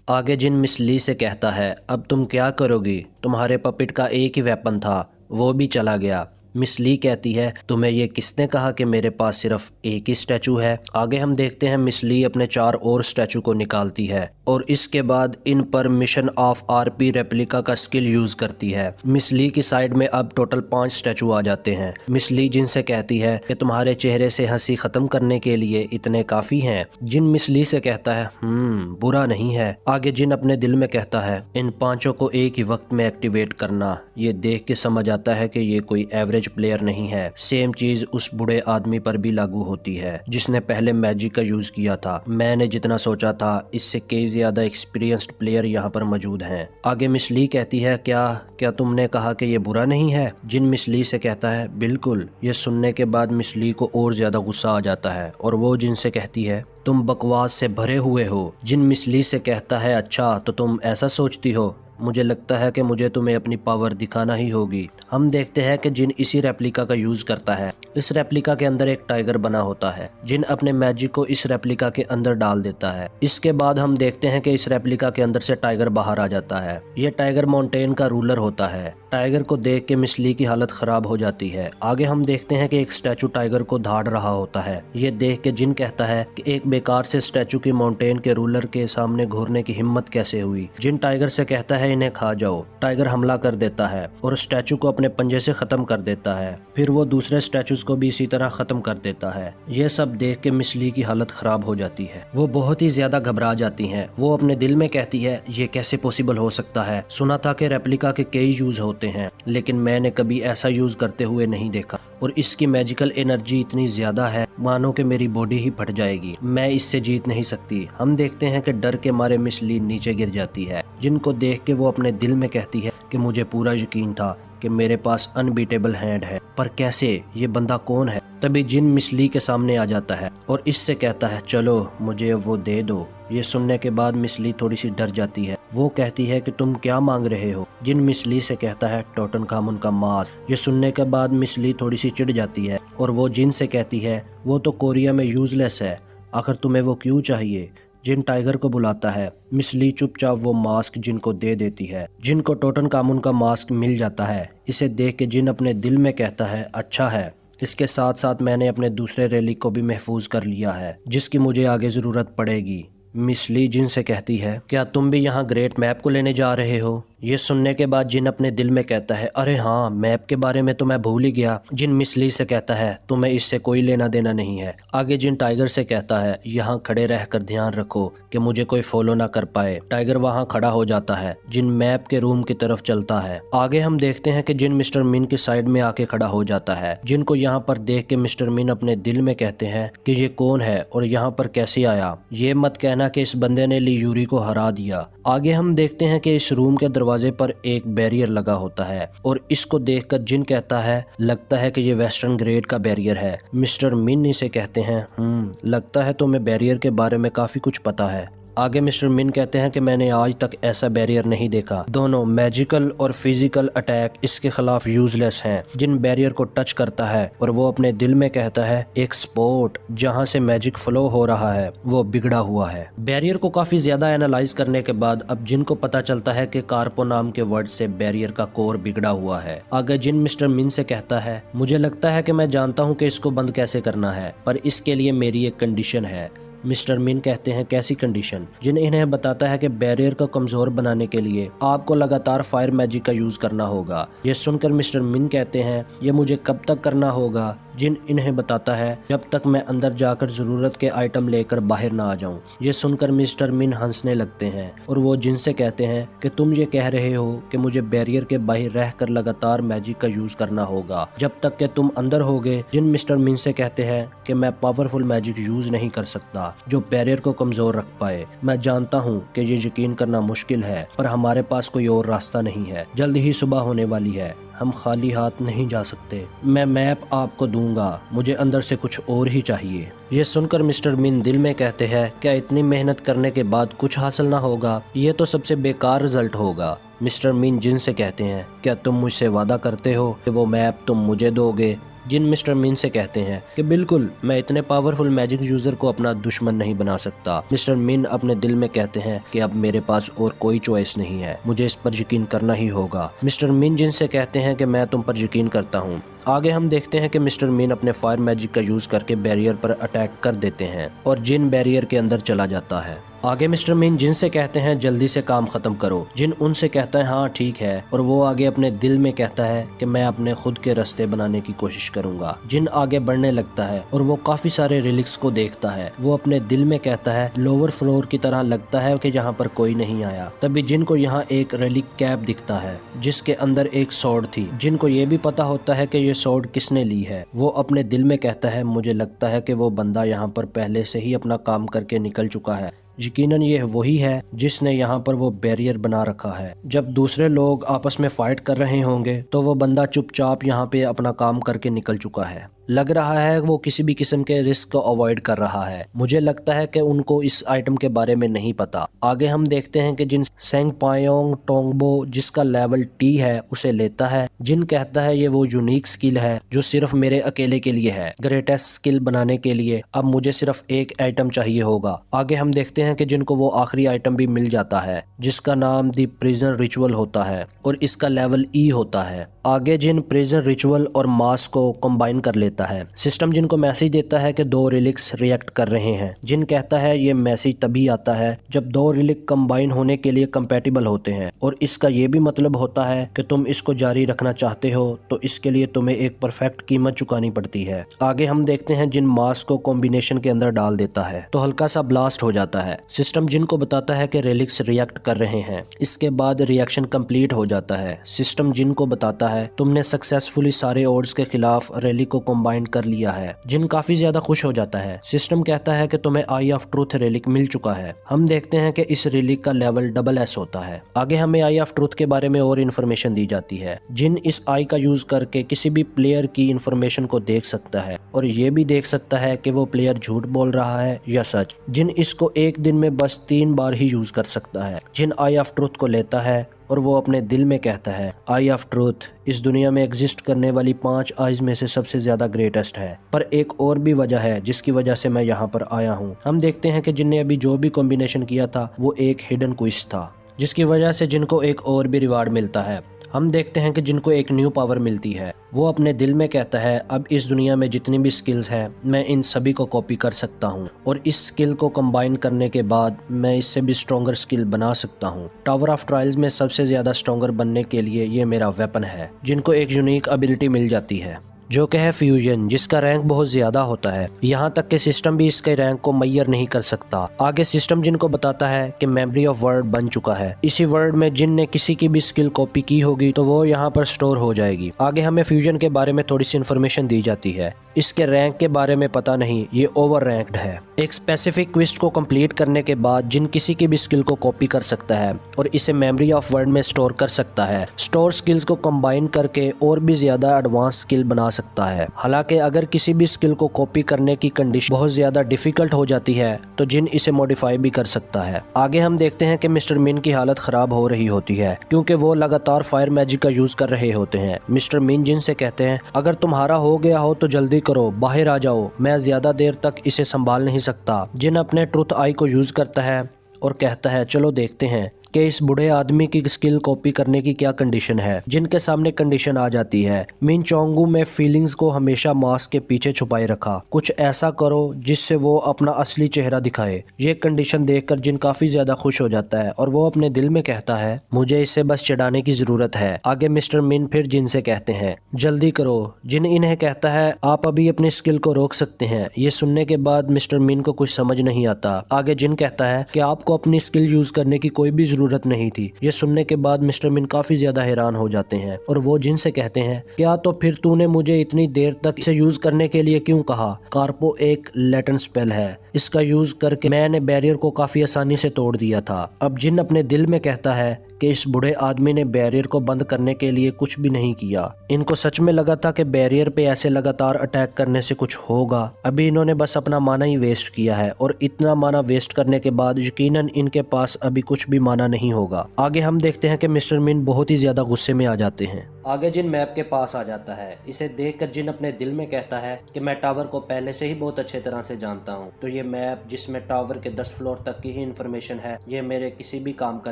आगे जिन मिस ली से कहता है, अब तुम क्या करोगी? तुम्हारे पपिट का एक ही वेपन था, वो भी चला गया। मिस ली कहती है, तुम्हें ये किसने कहा कि मेरे पास सिर्फ एक ही स्टैचू है? आगे हम देखते हैं मिस ली अपने 4 और स्टैचू को निकालती है और इसके बाद इन पर मिशन ऑफ आरपी रेप्लिका का स्किल यूज करती है। मिस ली की साइड में अब टोटल 5 स्टैचू आ जाते हैं। मिस ली जिनसे कहती है कि तुम्हारे चेहरे से हंसी खत्म करने के लिए इतने काफी हैं। जिन मिस ली से कहता है, बुरा नहीं है। आगे जिन अपने दिल में कहता है, इन 5 को एक ही वक्त में एक्टिवेट करना। ये देख के समझ आता है कि ये कोई एवरेज प्लेयर नहीं है। सेम चीज उस बूढ़े आदमी पर भी लागू होती है जिसने पहले मैजिक का यूज किया था। मैंने जितना सोचा था इससे कई ज्यादा एक्सपीरियंस्ड प्लेयर यहाँ पर मौजूद हैं। आगे मिस ली कहती है, क्या तुमने कहा कि ये बुरा नहीं है? जिन मिस ली से कहता है, बिल्कुल। ये सुनने के बाद मिस ली को और ज्यादा गुस्सा आ जाता है और वो जिनसे कहती है, तुम बकवास से भरे हुए हो। जिन मिस ली से कहता है, अच्छा तो तुम ऐसा सोचती हो? मुझे लगता है कि मुझे तुम्हें अपनी पावर दिखाना ही होगी। हम देखते हैं कि जिन इसी रेप्लिका का यूज करता है। इस रेप्लिका के अंदर एक टाइगर बना होता है। जिन अपने मैजिक को इस रेप्लिका के अंदर डाल देता है। इसके बाद हम देखते हैं कि इस रेप्लिका के अंदर से टाइगर बाहर आ जाता है। ये टाइगर माउंटेन का रूलर होता है। टाइगर को देख के मिस ली की हालत खराब हो जाती है। आगे हम देखते हैं कि एक स्टैचू टाइगर को धाड़ रहा होता है। ये देख के जिन कहता है कि एक बेकार से स्टैचू की माउंटेन के रूलर के सामने घूरने की हिम्मत कैसे हुई। जिन टाइगर से कहता है, इन्हें खा जाओ। टाइगर हमला कर देता है और स्टैचू को अपने पंजे से खत्म कर देता है। फिर वो दूसरे स्टैचूज को भी इसी तरह खत्म कर देता है। ये सब देख के मिस ली की हालत खराब हो जाती है। वो बहुत ही ज्यादा घबरा जाती हैं। वो अपने दिल में कहती है, ये कैसे पॉसिबल हो सकता है? सुना था कि रेप्लिका के कई यूज होते हैं, लेकिन मैंने कभी ऐसा यूज करते हुए नहीं देखा और इसकी मैजिकल एनर्जी इतनी ज्यादा है, मानो कि मेरी बॉडी ही फट जाएगी। मैं इससे जीत नहीं सकती। हम देखते हैं कि डर के मारे मिस ली नीचे गिर जाती है। जिनको देख के वो अपने दिल में कहती है कि मुझे पूरा यकीन था कि मेरे पास अनबीटेबल हैंड है, पर कैसे? ये बंदा कौन है? तभी जिन मिस ली के सामने आ जाता है और इससे कहता है, चलो मुझे वो दे दो। ये सुनने के बाद मिस ली थोड़ी सी डर जाती है। वो कहती है कि तुम क्या मांग रहे हो? जिन मिस ली से कहता है, टोटनखामुन का मास्क। ये सुनने के बाद मिस ली थोड़ी सी चिढ़ जाती है और वो जिन से कहती है, वो तो कोरिया में यूजलेस है, आखिर तुम्हें वो क्यों चाहिए? जिन टाइगर को बुलाता है। मिस ली चुपचाप वो मास्क जिन को दे देती है। जिन को टोटनखामुन का मास्क मिल जाता है। इसे देख के जिन अपने दिल में कहता है, अच्छा है, इसके साथ साथ मैंने अपने दूसरे रेलिक को भी महफूज कर लिया है, जिसकी मुझे आगे जरूरत पड़ेगी। मिस ली जिन से कहती है, क्या तुम भी यहाँ ग्रेट मैप को लेने जा रहे हो? ये सुनने के बाद जिन अपने दिल में कहता है अरे हाँ, मैप के बारे में तो मैं भूल ही गया। जिन मिस ली से कहता है तुम्हें इससे कोई लेना देना नहीं है। आगे जिन टाइगर से कहता है यहाँ खड़े रहकर ध्यान रखो कि मुझे कोई फॉलो ना कर पाए। टाइगर वहाँ खड़ा हो जाता है। जिन मैप के रूम की तरफ चलता है। आगे हम देखते हैं कि जिन मिस्टर मिन की साइड में आके खड़ा हो जाता है। जिनको यहाँ पर देख के मिस्टर मिन अपने दिल में कहते हैं कि ये कौन है और यहाँ पर कैसे आया। ये मत कहना कि इस बंदे ने ली यूरी को हरा दिया। आगे हम देखते हैं कि इस रूम के दरवाजे पर एक बैरियर लगा होता है और इसको देखकर जिन कहता है लगता है कि ये वेस्टर्न ग्रेड का बैरियर है। मिस्टर मिन इसे कहते हैं लगता है तुम्हें बैरियर के बारे में काफी कुछ पता है। आगे मिस्टर मिन कहते हैं कि मैंने आज तक ऐसा बैरियर नहीं देखा। दोनों मैजिकल और फिजिकल अटैक इसके खिलाफ यूजलेस हैं। जिन बैरियर को टच करता है और वो अपने दिल में कहता है एक स्पॉट जहां से मैजिक फ्लो हो रहा है वो बिगड़ा हुआ है। बैरियर को काफी ज्यादा एनालाइज करने के बाद अब जिन को पता चलता है कि कार्पो नाम के वर्ड से बैरियर का कोर बिगड़ा हुआ है। आगे जिन मिस्टर मिन से कहता है मुझे लगता है कि मैं जानता हूँ कि इसको बंद कैसे करना है, पर इसके लिए मेरी एक कंडीशन है। मिस्टर मिन कहते हैं कैसी कंडीशन। जिन इन्हें बताता है कि बैरियर को कमजोर बनाने के लिए आपको लगातार फायर मैजिक का यूज करना होगा। ये सुनकर मिस्टर मिन कहते हैं ये मुझे कब तक करना होगा। जिन इन्हें बताता है जब तक मैं अंदर जाकर जरूरत के आइटम लेकर बाहर ना आ जाऊं। ये सुनकर मिस्टर मिन हंसने लगते हैं और वो जिन से कहते हैं कि तुम ये कह रहे हो कि मुझे बैरियर के बाहर रहकर लगातार मैजिक का यूज करना होगा जब तक कि तुम अंदर होगे। जिन मिस्टर मिन से कहते हैं कि मैं पावरफुल मैजिक यूज नहीं कर सकता जो बैरियर को कमजोर रख पाए। मैं जानता हूँ कि ये यकीन करना मुश्किल है, पर हमारे पास कोई और रास्ता नहीं है। जल्द ही सुबह होने वाली है, हम खाली हाथ नहीं जा सकते। मैं मैप आपको दूंगा, मुझे अंदर से कुछ और ही चाहिए। ये सुनकर मिस्टर मिन दिल में कहते हैं क्या इतनी मेहनत करने के बाद कुछ हासिल ना होगा, ये तो सबसे बेकार रिजल्ट होगा। मिस्टर मिन जिन से कहते हैं क्या तुम मुझसे वादा करते हो कि वो मैप तुम मुझे दोगे। जिन मिस्टर मिन से कहते हैं कि बिल्कुल, मैं इतने पावरफुल मैजिक यूजर को अपना दुश्मन नहीं बना सकता। मिस्टर मिन अपने दिल में कहते हैं कि अब मेरे पास और कोई चॉइस नहीं है, मुझे इस पर यकीन करना ही होगा। मिस्टर मिन जिन से कहते हैं कि मैं तुम पर यकीन करता हूँ। आगे हम देखते हैं कि मिस्टर मिन अपने फायर मैजिक का यूज करके बैरियर पर अटैक कर देते हैं और जिन बैरियर के अंदर चला जाता है। आगे मिस्टर मिन जिन से कहते हैं जल्दी से काम खत्म करो। जिन उनसे कहता है हाँ ठीक है, और वो आगे अपने दिल में कहता है कि मैं अपने खुद के रास्ते बनाने की कोशिश करूंगा। जिन आगे बढ़ने लगता है और वो काफी सारे रिलिक्स को देखता है। वो अपने दिल में कहता है लोअर फ्लोर की तरह लगता है कि यहाँ पर कोई नहीं आया। तभी जिन को यहाँ एक रिलिक कैप दिखता है जिसके अंदर एक सॉर्ड थी। जिन को ये भी पता होता है कि ये सॉर्ड किसने ली है। वो अपने दिल में कहता है मुझे लगता है कि वो बंदा यहाँ पर पहले से ही अपना काम करके निकल चुका है। यकीनन ये वही है जिसने यहाँ पर वो बैरियर बना रखा है। जब दूसरे लोग आपस में फाइट कर रहे होंगे तो वो बंदा चुपचाप यहाँ पे अपना काम करके निकल चुका है। लग रहा है वो किसी भी किस्म के रिस्क को अवॉइड कर रहा है। मुझे लगता है कि उनको इस आइटम के बारे में नहीं पता। आगे हम देखते हैं कि जिन सेंग पायोंग टोंगबो जिसका लेवल टी है उसे लेता है। जिन कहता है ये वो यूनिक स्किल है जो सिर्फ मेरे अकेले के लिए है। ग्रेटेस्ट स्किल बनाने के लिए अब मुझे सिर्फ एक आइटम चाहिए होगा। आगे हम देखते हैं कि जिनको वो आखिरी आइटम भी मिल जाता है जिसका नाम दी प्रिजन रिचुअल होता है और इसका लेवल ई होता है। आगे जिन प्रिजन रिचुअल और मास को कंबाइन कर लेता है। सिस्टम जिनको मैसेज देता है कि 2 रिलिक्स रिएक्ट कर रहे हैं। जिन कहता है ये मैसेज तभी आता है जब 2 रिलिक कंबाइन होने के लिए कंपैटिबल होते हैं और इसका ये भी मतलब होता है कि तुम इसको जारी रखना चाहते हो तो इसके लिए तुम्हें एक परफेक्ट कीमत चुकानी पड़ती है। आगे हम देखते हैं जिन मास को कॉम्बिनेशन के अंदर डाल देता है तो हल्का सा ब्लास्ट हो जाता है। सिस्टम जिनको बताता है कि रिलिक्स रिएक्ट कर रहे हैं। इसके बाद रिएक्शन कंप्लीट हो जाता है। सिस्टम जिनको बताता है तुमने सक्सेसफुली सारे ऑड्स के खिलाफ रैली को कंबाइन कर लिया है। जिन काफी ज्यादा खुश हो जाता है। सिस्टम कहता है कि तुम्हें आई ऑफ ट्रूथ रेलिक मिल चुका है। हम देखते हैं कि इस रेलिक का लेवल SS होता है। आगे हमें आई ऑफ ट्रूथ के बारे में और इन्फॉर्मेशन दी जाती है। जिन इस आई का यूज करके किसी भी प्लेयर की इन्फॉर्मेशन को देख सकता है और ये भी देख सकता है कि वो प्लेयर झूठ बोल रहा है या सच। जिन इसको एक दिन में बस 3 बार ही यूज कर सकता है। जिन आई ऑफ ट्रूथ को लेता है और वो अपने दिल में कहता है आई ऑफ ट्रूथ इस दुनिया में एग्जिस्ट करने वाली 5 आइज में से सबसे ज्यादा ग्रेटेस्ट है। पर एक और भी वजह है जिसकी वजह से मैं यहाँ पर आया हूँ। हम देखते हैं कि जिनने अभी जो भी कॉम्बिनेशन किया था वो एक हिडन क्विज था जिसकी वजह से जिनको एक और भी रिवार्ड मिलता है। हम देखते हैं कि जिनको एक न्यू पावर मिलती है वो अपने दिल में कहता है अब इस दुनिया में जितनी भी स्किल्स हैं मैं इन सभी को कॉपी कर सकता हूँ और इस स्किल को कंबाइन करने के बाद मैं इससे भी स्ट्रॉन्गर स्किल बना सकता हूँ। टावर ऑफ ट्रायल्स में सबसे ज़्यादा स्ट्रॉन्गर बनने के लिए ये मेरा वेपन है। जिनको एक यूनिक एबिलिटी मिल जाती है जो कि है फ्यूजन, जिसका रैंक बहुत ज़्यादा होता है। यहाँ तक कि सिस्टम भी इसके रैंक को मैयर नहीं कर सकता। आगे सिस्टम जिनको बताता है कि मेमोरी ऑफ वर्ड बन चुका है। इसी वर्ड में जिन ने किसी की भी स्किल कॉपी की होगी तो वो यहाँ पर स्टोर हो जाएगी। आगे हमें फ्यूजन के बारे में थोड़ी सी इन्फॉर्मेशन दी जाती है। इसके रैंक के बारे में पता नहीं, ये ओवर रैंक्ड है। एक स्पेसिफिक क्वेस्ट को कंप्लीट करने के बाद जिन किसी की भी स्किल को कॉपी कर सकता है और इसे मेमोरी ऑफ वर्ड में स्टोर कर सकता है। स्टोर स्किल्स को कंबाइन करके और भी ज़्यादा एडवांस स्किल बना सकता है। हालांकि अगर किसी भी स्किल को कॉपी करने की कंडीशन बहुत ज़्यादा डिफिकल्ट हो जाती है तो जिन इसे मॉडिफाई भी कर सकता है। आगे हम देखते हैं कि मिस्टर मिन की हालत ख़राब हो रही होती है क्योंकि वो लगातार फायर मैजिक का यूज़ कर रहे होते हैं। मिस्टर मिन जिन से कहते हैं अगर तुम्हारा हो गया हो तो जल्दी करो, बाहर आ जाओ, मैं ज़्यादा देर तक इसे संभाल नहीं सकता। जिन अपने ट्रुथ आई को यूज़ करता है और कहता है चलो देखते हैं कि इस बूढ़े आदमी की स्किल कॉपी करने की क्या कंडीशन है। जिनके सामने कंडीशन आ जाती है मिन चोंगू में फीलिंग्स को हमेशा मास्क के पीछे छुपाए रखा, कुछ ऐसा करो जिससे वो अपना असली चेहरा दिखाए। ये कंडीशन देखकर जिन काफी ज्यादा खुश हो जाता है और वो अपने दिल में कहता है मुझे इससे बस चिढ़ाने की जरूरत है। आगे मिस्टर मिन फिर जिन से कहते हैं जल्दी करो। जिन इन्हें कहता है आप अभी अपनी स्किल को रोक सकते हैं। ये सुनने के बाद मिस्टर मिन को कुछ समझ नहीं आता। आगे जिन कहता है कि आपको अपनी स्किल यूज करने की कोई भी जरूरत नहीं थी। ये सुनने के बाद मिस्टर मिन काफी ज्यादा हैरान हो जाते हैं और वो जिन से कहते हैं क्या तो फिर तूने मुझे इतनी देर तक इसे यूज करने के लिए क्यों कहा। कार्पो एक लैटेंट स्पेल है, इसका यूज करके मैंने बैरियर को काफी आसानी से तोड़ दिया था। अब जिन अपने दिल में कहता है कि इस बूढ़े आदमी ने बैरियर को बंद करने के लिए कुछ भी नहीं किया। इनको सच में लगा था कि बैरियर पे ऐसे लगातार अटैक करने से कुछ होगा। अभी इन्होंने बस अपना माना ही वेस्ट किया है और इतना माना वेस्ट करने के बाद यकीनन इनके पास अभी कुछ भी माना नहीं होगा। आगे हम देखते हैं कि मिस्टर मिन बहुत ही ज्यादा गुस्से में आ जाते हैं। आगे जिन मैप के पास आ जाता है। इसे देखकर जिन अपने दिल में कहता है कि मैं टावर को पहले से ही बहुत अच्छे तरह से जानता हूँ, तो ये मैप जिसमें टावर के 10 फ्लोर तक की ही इंफॉर्मेशन है ये मेरे किसी भी काम का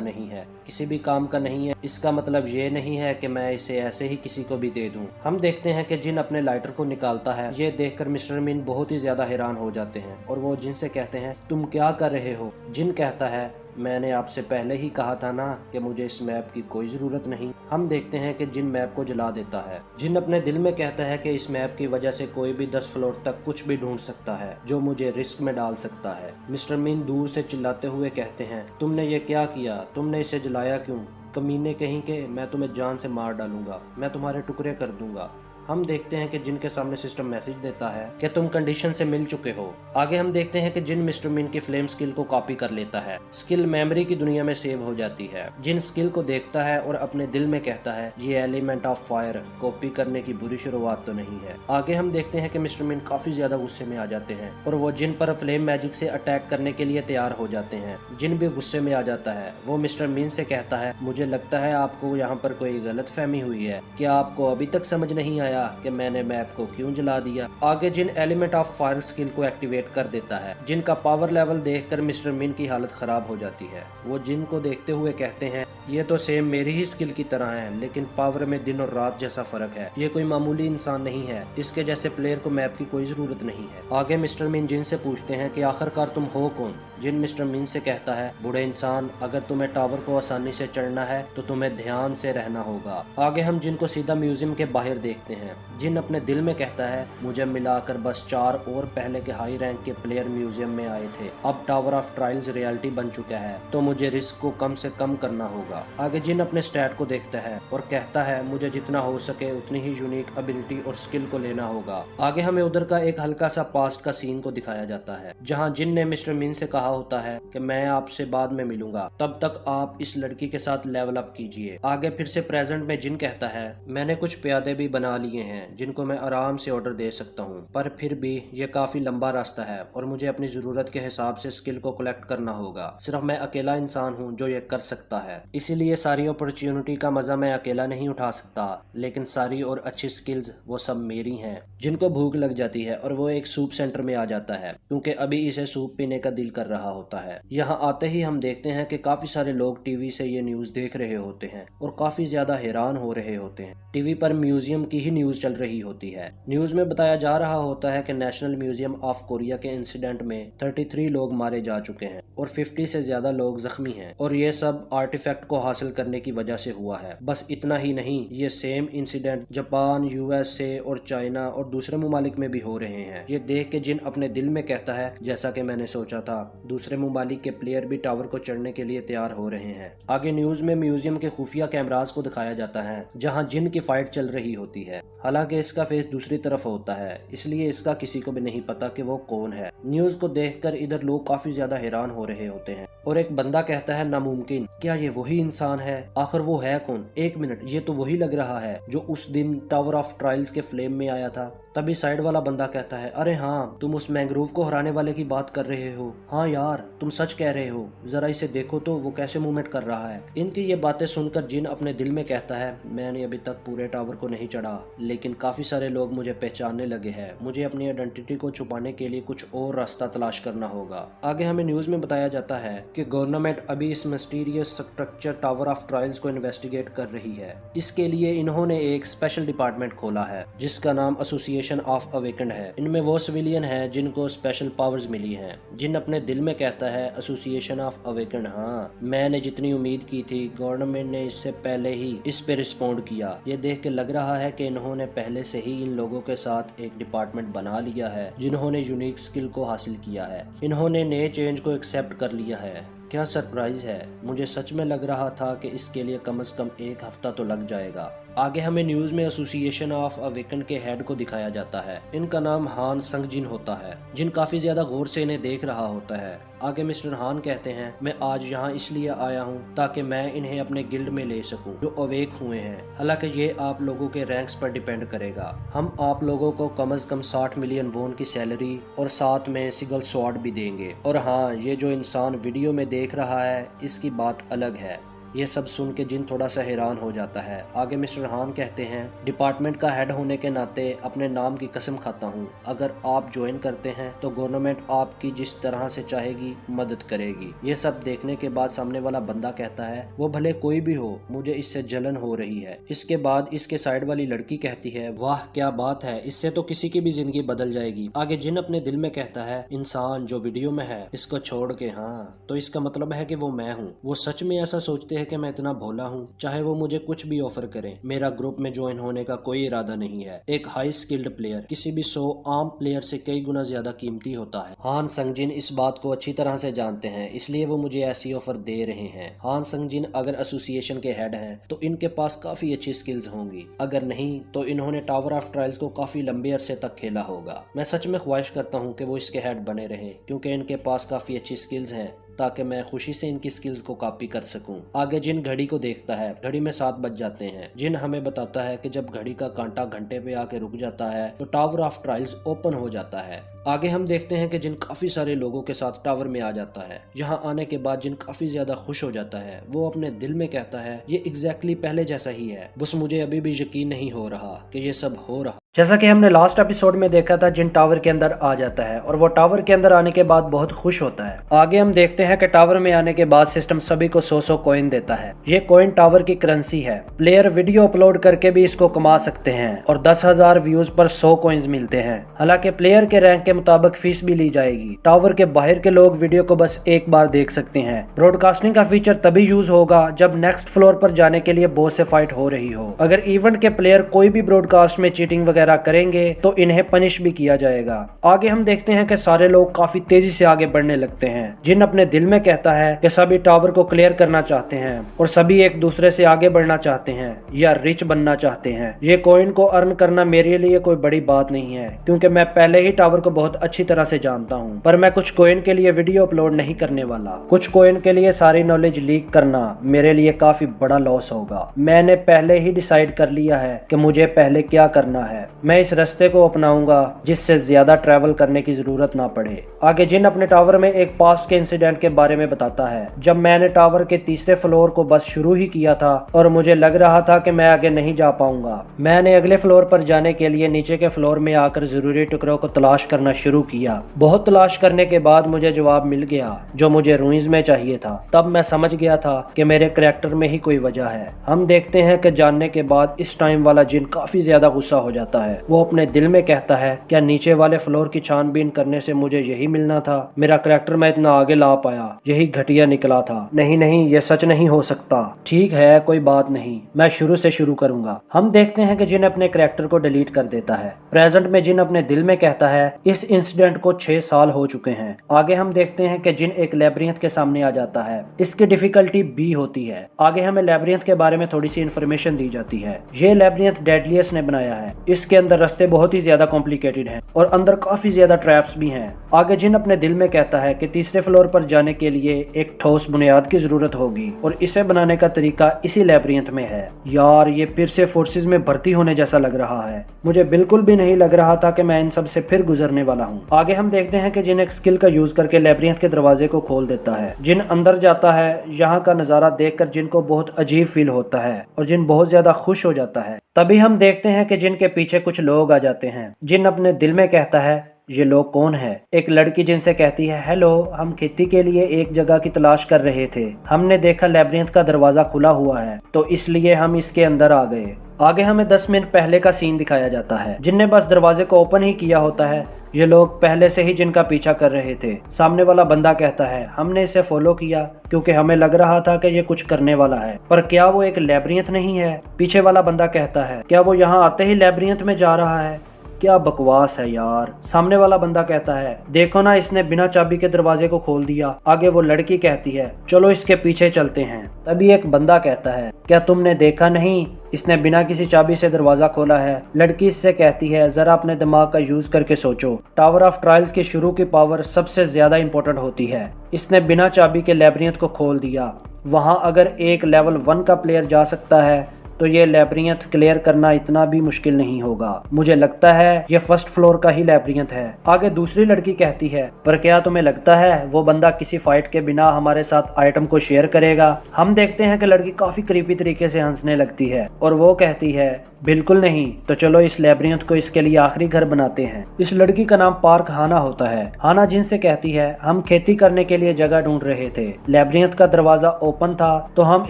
नहीं है। किसी भी काम का नहीं है इसका मतलब ये नहीं है कि मैं इसे ऐसे ही किसी को भी दे दूं। हम देखते हैं कि जिन अपने लाइटर को निकालता है। ये देखकर मिस्टर मिन बहुत ही ज्यादा हैरान हो जाते हैं और वो जिन से कहते हैं तुम क्या कर रहे हो। जिन कहता है मैंने आपसे पहले ही कहा था ना कि मुझे इस मैप की कोई जरूरत नहीं। हम देखते हैं कि जिन मैप को जला देता है। जिन अपने दिल में कहता है कि इस मैप की वजह से कोई भी 10 फ्लोर तक कुछ भी ढूंढ सकता है जो मुझे रिस्क में डाल सकता है। मिस्टर मिन दूर से चिल्लाते हुए कहते हैं तुमने ये क्या किया, तुमने इसे जलाया क्यों, कमीने कहीं के, मैं तुम्हें जान से मार डालूंगा, मैं तुम्हारे टुकड़े कर दूंगा। हम देखते हैं कि जिनके सामने सिस्टम मैसेज देता है कि तुम कंडीशन से मिल चुके हो। आगे हम देखते हैं कि जिन मिस्टर मिन की फ्लेम स्किल को कॉपी कर लेता है। स्किल मेमोरी की दुनिया में सेव हो जाती है। जिन स्किल को देखता है और अपने दिल में कहता है ये एलिमेंट ऑफ फायर कॉपी करने की बुरी शुरुआत तो नहीं है। आगे हम देखते हैं कि मिस्टर मिन काफी ज्यादा गुस्से में आ जाते हैं और वो जिन पर फ्लेम मैजिक से अटैक करने के लिए तैयार हो जाते हैं। जिन भी गुस्से में आ जाता है वो मिस्टर मिन से कहता है मुझे लगता है आपको यहाँ पर कोई गलत फहमी हुई है। क्या आपको अभी तक समझ नहीं आया कि मैंने मैप को क्यों जला दिया। आगे जिन एलिमेंट ऑफ फायर स्किल को एक्टिवेट कर देता है। जिनका पावर लेवल देखकर मिस्टर मिन की हालत खराब हो जाती है। वो जिन को देखते हुए कहते हैं ये तो सेम मेरी ही स्किल की तरह है लेकिन पावर में दिन और रात जैसा फर्क है। ये कोई मामूली इंसान नहीं है, इसके जैसे प्लेयर को मैप की कोई जरूरत नहीं है। आगे मिस्टर मिन जिन से पूछते हैं कि आखिरकार तुम हो कौन। जिन मिस्टर मिन से कहता है बूढ़े इंसान अगर तुम्हें टावर को आसानी से चढ़ना है तो तुम्हें ध्यान से रहना होगा। आगे हम जिनको सीधा म्यूजियम के बाहर देखते हैं। जिन अपने दिल में कहता है मुझे मिलाकर बस 4 और पहले के हाई रैंक के प्लेयर म्यूजियम में आए थे। अब टावर ऑफ ट्रायल्स रियलिटी बन चुका है तो मुझे रिस्क को कम से कम करना होगा। आगे जिन अपने स्टैट को देखता है और कहता है मुझे जितना हो सके उतनी ही यूनिक एबिलिटी और स्किल को लेना होगा। आगे हमें उधर का एक हल्का सा पास्ट का सीन को दिखाया जाता है जहां जिन ने मिस्टर मिन से कहा होता है कि मैं आपसे बाद में मिलूंगा, तब तक आप इस लड़की के साथ लेवल अप कीजिए। आगे फिर से प्रेजेंट में जिन कहता है मैंने कुछ प्यादे भी बना लिए हैं जिनको मैं आराम से ऑर्डर दे सकता हूँ, पर फिर भी ये काफी लंबा रास्ता है और मुझे अपनी जरूरत के हिसाब से स्किल को कलेक्ट करना होगा। सिर्फ मैं अकेला इंसान हूँ जो ये कर सकता है। इसी इसीलिए सारी अपॉर्चुनिटी का मजा मैं अकेला नहीं उठा सकता, लेकिन सारी और अच्छी स्किल्स वो सब मेरी हैं। जिनको भूख लग जाती है और वो एक सूप सेंटर में आ जाता है क्योंकि अभी इसे सूप पीने का दिल कर रहा होता है। यहाँ आते ही हम देखते हैं कि काफी सारे लोग टीवी से ये न्यूज देख रहे होते हैं और काफी ज्यादा हैरान हो रहे होते हैं। टीवी पर म्यूजियम की ही न्यूज चल रही होती है। न्यूज में बताया जा रहा होता है कि नेशनल म्यूजियम ऑफ कोरिया के इंसिडेंट में 33 लोग मारे जा चुके हैं और 50 से ज्यादा लोग जख्मी हैं और ये सब आर्टिफैक्ट को हासिल करने की वजह से हुआ है। बस इतना ही नहीं, ये सेम इंसिडेंट जापान, यूएसए और चाइना और दूसरे ममालिक में भी हो रहे हैं। ये देख के जिन अपने दिल में कहता है जैसा कि मैंने सोचा था, दूसरे ममालिक के प्लेयर भी टावर को चढ़ने के लिए तैयार हो रहे हैं। आगे न्यूज में म्यूजियम के खुफिया कैमरास को दिखाया जाता है जहां जिन की फाइट चल रही होती है। हालांकि इसका फेस दूसरी तरफ होता है, इसलिए इसका किसी को भी नहीं पता कि वो कौन है। न्यूज को देखकर इधर लोग काफी ज्यादा हैरान हो रहे होते हैं और एक बंदा कहता है नामुमकिन, क्या ये वही इंसान है? आखिर वो है कौन? एक मिनट, ये तो वही लग रहा है जो उस दिन टावर ऑफ ट्रायल्स के फ्लेम में आया था। तभी साइड वाला बंदा कहता है, अरे हाँ, तुम उस मैंग्रोव को हराने वाले की बात कर रहे हो। हाँ यार, तुम सच कह रहे हो, जरा इसे देखो तो वो कैसे मूवमेंट कर रहा है। इनकी ये बातें सुनकर जिन अपने दिल में कहता है, मैंने अभी तक पूरे टावर को नहीं चढ़ा, लेकिन काफी सारे लोग मुझे पहचानने लगे हैं। मुझे अपनी आइडेंटिटी को छुपाने के लिए कुछ और रास्ता तलाश करना होगा। आगे हमें न्यूज में बताया जाता है कि गवर्नमेंट अभी इस mysterious structure tower of trials को इन्वेस्टिगेट कर रही है। इसके लिए इन्होंने एक स्पेशल डिपार्टमेंट खोला है जिसका नाम एसोसिएशन ऑफ अवेकेंड है। इनमें वो सिविलियन है जिनको स्पेशल पावर्स मिली हैं। जिन अपने दिल में कहता है एसोसिएशन ऑफ अवेकेंड, हाँ, मैंने जितनी उम्मीद की थी गवर्नमेंट ने इससे पहले ही इस पे रिस्पॉन्ड किया। ये देख के लग रहा है कि इन्होंने पहले से ही इन लोगों के साथ एक डिपार्टमेंट बना लिया है जिन्होंने यूनिक स्किल को हासिल किया है। इन्होंने नए चेंज को एक्सेप्ट कर लिया है। क्या सरप्राइज है। मुझे सच में लग रहा था कि इसके लिए कम से कम एक हफ्ता तो लग जाएगा। आगे हमें न्यूज में एसोसिएशन ऑफ अवेकेंड के हेड को दिखाया जाता है। इनका नाम हान संगजिन होता है। जिन काफी ज्यादा गौर से इन्हें देख रहा होता है। आगे मिस्टर हान कहते हैं, मैं आज यहाँ इसलिए आया हूँ ताकि मैं इन्हें अपने गिल्ड में ले सकूं जो अवेक हुए हैं। हालांकि ये आप लोगों के रैंक्स पर डिपेंड करेगा। हम आप लोगों को कम से कम 60 मिलियन वोन की सैलरी और साथ में सिगल स्वॉर्ड भी देंगे। और हाँ, ये जो इंसान वीडियो में देख रहा है इसकी बात अलग है। ये सब सुन के जिन थोड़ा सा हैरान हो जाता है। आगे मिस्टर हान कहते हैं, डिपार्टमेंट का हेड होने के नाते अपने नाम की कसम खाता हूँ, अगर आप ज्वाइन करते हैं तो गवर्नमेंट आपकी जिस तरह से चाहेगी मदद करेगी। ये सब देखने के बाद सामने वाला बंदा कहता है, वो भले कोई भी हो, मुझे इससे जलन हो रही है। इसके बाद इसके साइड वाली लड़की कहती है, वाह क्या बात है, इससे तो किसी की भी जिंदगी बदल जाएगी। आगे जिन अपने दिल में कहता है, इंसान जो वीडियो में है इसको छोड़ के, हाँ तो इसका मतलब है कि वो मैं हूँ। वो सच में ऐसा सोचते है कि मैं इतना भोला हूँ, चाहे वो मुझे कुछ भी ऑफर करें। मेरा ग्रुप में ज्वाइन होने का कोई इरादा नहीं है। एक हाई स्किल्ड प्लेयर किसी भी 100 आम प्लेयर से कई गुना ज्यादा कीमती होता है। हान संगजिन इस बात को अच्छी तरह से जानते हैं, इसलिए वो मुझे ऐसी ऑफर दे रहे हैं। हान संगजिन अगर एसोसिएशन के हेड हैं तो इनके पास काफी अच्छी स्किल्स होंगी, अगर नहीं तो इन्होंने टावर ऑफ ट्रायल्स को काफी लंबे अरसे तक खेला होगा। मैं सच में ख्वाहिश करता हूँ कि वो इसके हेड बने रहे, क्योंकि इनके पास काफी अच्छी स्किल्स हैं, ताकि मैं खुशी से इनकी स्किल्स को कॉपी कर सकूं। आगे जिन घड़ी को देखता है, घड़ी में 7 बज जाते हैं। जिन हमें बताता है कि जब घड़ी का कांटा घंटे पे आके रुक जाता है तो टावर ऑफ ट्रायल्स ओपन हो जाता है। आगे हम देखते हैं कि जिन काफी सारे लोगों के साथ टावर में आ जाता है। यहाँ आने के बाद जिन काफी ज्यादा खुश हो जाता है। वो अपने दिल में कहता है, ये एग्जैक्टली पहले जैसा ही है, बस मुझे अभी भी यकीन नहीं हो रहा कि ये सब हो रहा। जैसा कि हमने लास्ट एपिसोड में देखा था, जिन टावर के अंदर आ जाता है और वो टावर के अंदर आने के बाद बहुत खुश होता है। आगे हम देखते हैं कि टावर में आने के बाद सिस्टम सभी को 100 कॉइन देता है। ये कॉइन टावर की करेंसी है। प्लेयर वीडियो अपलोड करके भी इसको कमा सकते हैं और 10,000 व्यूज पर 100 कॉइन्स मिलते हैं। हालांकि प्लेयर के रैंक के मुताबिक फीस भी ली जाएगी। टावर के बाहर के लोग वीडियो को बस एक बार देख सकते हैं। ब्रॉडकास्टिंग का फीचर तभी यूज होगा जब नेक्स्ट फ्लोर पर जाने के लिए बॉस से फाइट हो रही हो। अगर इवेंट के प्लेयर कोई भी ब्रॉडकास्ट में चीटिंग वगैरह करेंगे तो इन्हें पनिश भी किया जाएगा। आगे हम देखते हैं कि सारे लोग काफी तेजी से आगे बढ़ने लगते हैं। जिन अपने दिल में कहता है कि सभी टावर को क्लियर करना चाहते हैं और सभी एक दूसरे से आगे बढ़ना चाहते हैं या रिच बनना चाहते हैं। ये कॉइन को अर्न करना मेरे लिए कोई बड़ी बात नहीं है, क्योंकि मैं पहले ही टावर को बहुत अच्छी तरह से जानता हूँ। पर मैं कुछ कॉइन के लिए वीडियो अपलोड नहीं करने वाला। कुछ कॉइन के लिए सारी नॉलेज लीक करना मेरे लिए काफी बड़ा लॉस होगा। मैंने पहले ही डिसाइड कर लिया है कि मुझे पहले क्या करना है। मैं इस रास्ते को अपनाऊंगा जिससे ज्यादा ट्रैवल करने की जरूरत ना पड़े। आगे जिन अपने टावर में एक पास्ट के इंसिडेंट के के बारे में बताता है। जब मैंने टावर के तीसरे फ्लोर को बस शुरू ही किया था और मुझे लग रहा था कि मैं आगे नहीं जा पाऊंगा, मैंने अगले फ्लोर पर जाने के लिए नीचे के फ्लोर में आकर जरूरी टुकड़ों को तलाश करना शुरू किया। बहुत तलाश करने के बाद मुझे जवाब मिल गया जो मुझे रूइंस में चाहिए था। तब मैं समझ गया था कि मेरे करैक्टर में ही कोई वजह है। हम देखते हैं कि जानने के बाद इस टाइम वाला जिन काफी ज्यादा गुस्सा हो जाता है। वो अपने दिल में कहता है, क्या नीचे वाले फ्लोर की छानबीन करने से मुझे यही मिलना था? मेरा करैक्टर मैं इतना आगे ला पाया, यही घटिया निकला था। नहीं नहीं, ये सच नहीं हो सकता। ठीक है, कोई बात नहीं, मैं शुरू से शुरू करूंगा। हम देखते हैं कि जिन अपने करैक्टर को डिलीट कर देता है। प्रेजेंट में जिन अपने दिल में कहता है, इस इंसिडेंट को 6 साल हो चुके हैं। आगे हम देखते हैं कि जिन एक लैब्रियंथ के सामने आ जाता है। इसकी डिफिकल्टी B होती है। आगे हमें लैब्रियंथ के बारे में थोड़ी सी इंफॉर्मेशन दी जाती है। ये लैब्रियंथ डेडलियस ने बनाया है। इसके अंदर रास्ते बहुत ही ज्यादा कॉम्प्लिकेटेड हैं और अंदर काफी ज्यादा ट्रैप्स भी हैं। आगे जिन अपने दिल में कहता है कि तीसरे फ्लोर पर जाने के लिए एक ठोस बुनियाद की जरूरत होगी और इसे बनाने का तरीका इसी लैब्रियंथ में है। यार, ये फिर से फोर्सेज में भर्ती होने जैसा लग रहा है। मुझे बिल्कुल भी नहीं लग रहा था कि मैं इन सब से फिर गुजरने वाला हूँ। आगे हम देखते हैं कि जिन एक स्किल का यूज करके लैब्रियंथ के दरवाजे को खोल देता है। जिन अंदर जाता है। यहाँ का नजारा देखकर जिन को बहुत अजीब फील होता है और जिन बहुत ज्यादा खुश हो जाता है। तभी हम देखते हैं कि जिन के पीछे कुछ लोग आ जाते हैं। जिन अपने दिल में कहता है, ये लोग कौन है? एक लड़की जिनसे कहती है, हेलो, हम खेती के लिए एक जगह की तलाश कर रहे थे। हमने देखा लैब्रियंथ का दरवाजा खुला हुआ है, तो इसलिए हम इसके अंदर आ गए। आगे हमें 10 मिनट पहले का सीन दिखाया जाता है। जिनने बस दरवाजे को ओपन ही किया होता है। ये लोग पहले से ही जिनका पीछा कर रहे थे। सामने वाला बंदा कहता है, हमने इसे फॉलो किया क्योंकि हमें लग रहा था कि ये कुछ करने वाला है, पर क्या वो एक लैब्रियंथ नहीं है? पीछे वाला बंदा कहता है, क्या वो यहाँ आते ही लैब्रियंथ में जा रहा है? क्या बकवास है यार। सामने वाला बंदा कहता है, देखो ना, इसने बिना चाबी के दरवाजे को खोल दिया। आगे वो लड़की कहती है, चलो इसके पीछे चलते हैं। तभी एक बंदा कहता है, क्या तुमने देखा नहीं, इसने बिना किसी चाबी से दरवाजा खोला है। लड़की इससे कहती है, जरा अपने दिमाग का यूज करके सोचो। टावर ऑफ ट्रायल्स की शुरू की पावर सबसे ज्यादा इंपॉर्टेंट होती है। इसने बिना चाबी के लैब्रियंथ को खोल दिया। वहां अगर एक लेवल 1 का प्लेयर जा सकता है तो ये लैब्रियंथ क्लियर करना इतना भी मुश्किल नहीं होगा। मुझे लगता है ये फर्स्ट फ्लोर का ही लैब्रियंथ है। आगे दूसरी लड़की कहती है, पर क्या तुम्हें लगता है वो बंदा किसी फाइट के बिना हमारे साथ आइटम को शेयर करेगा? हम देखते हैं कि लड़की काफी क्रीपी तरीके से हंसने लगती है और वो कहती है, बिल्कुल नहीं, तो चलो इस लैब्रियंथ को इसके लिए आखिरी घर बनाते हैं। इस लड़की का नाम पार्क हाना होता है। हाना जिनसे कहती है, हम खेती करने के लिए जगह ढूंढ रहे थे। लैब्रियंथ का दरवाजा ओपन था तो हम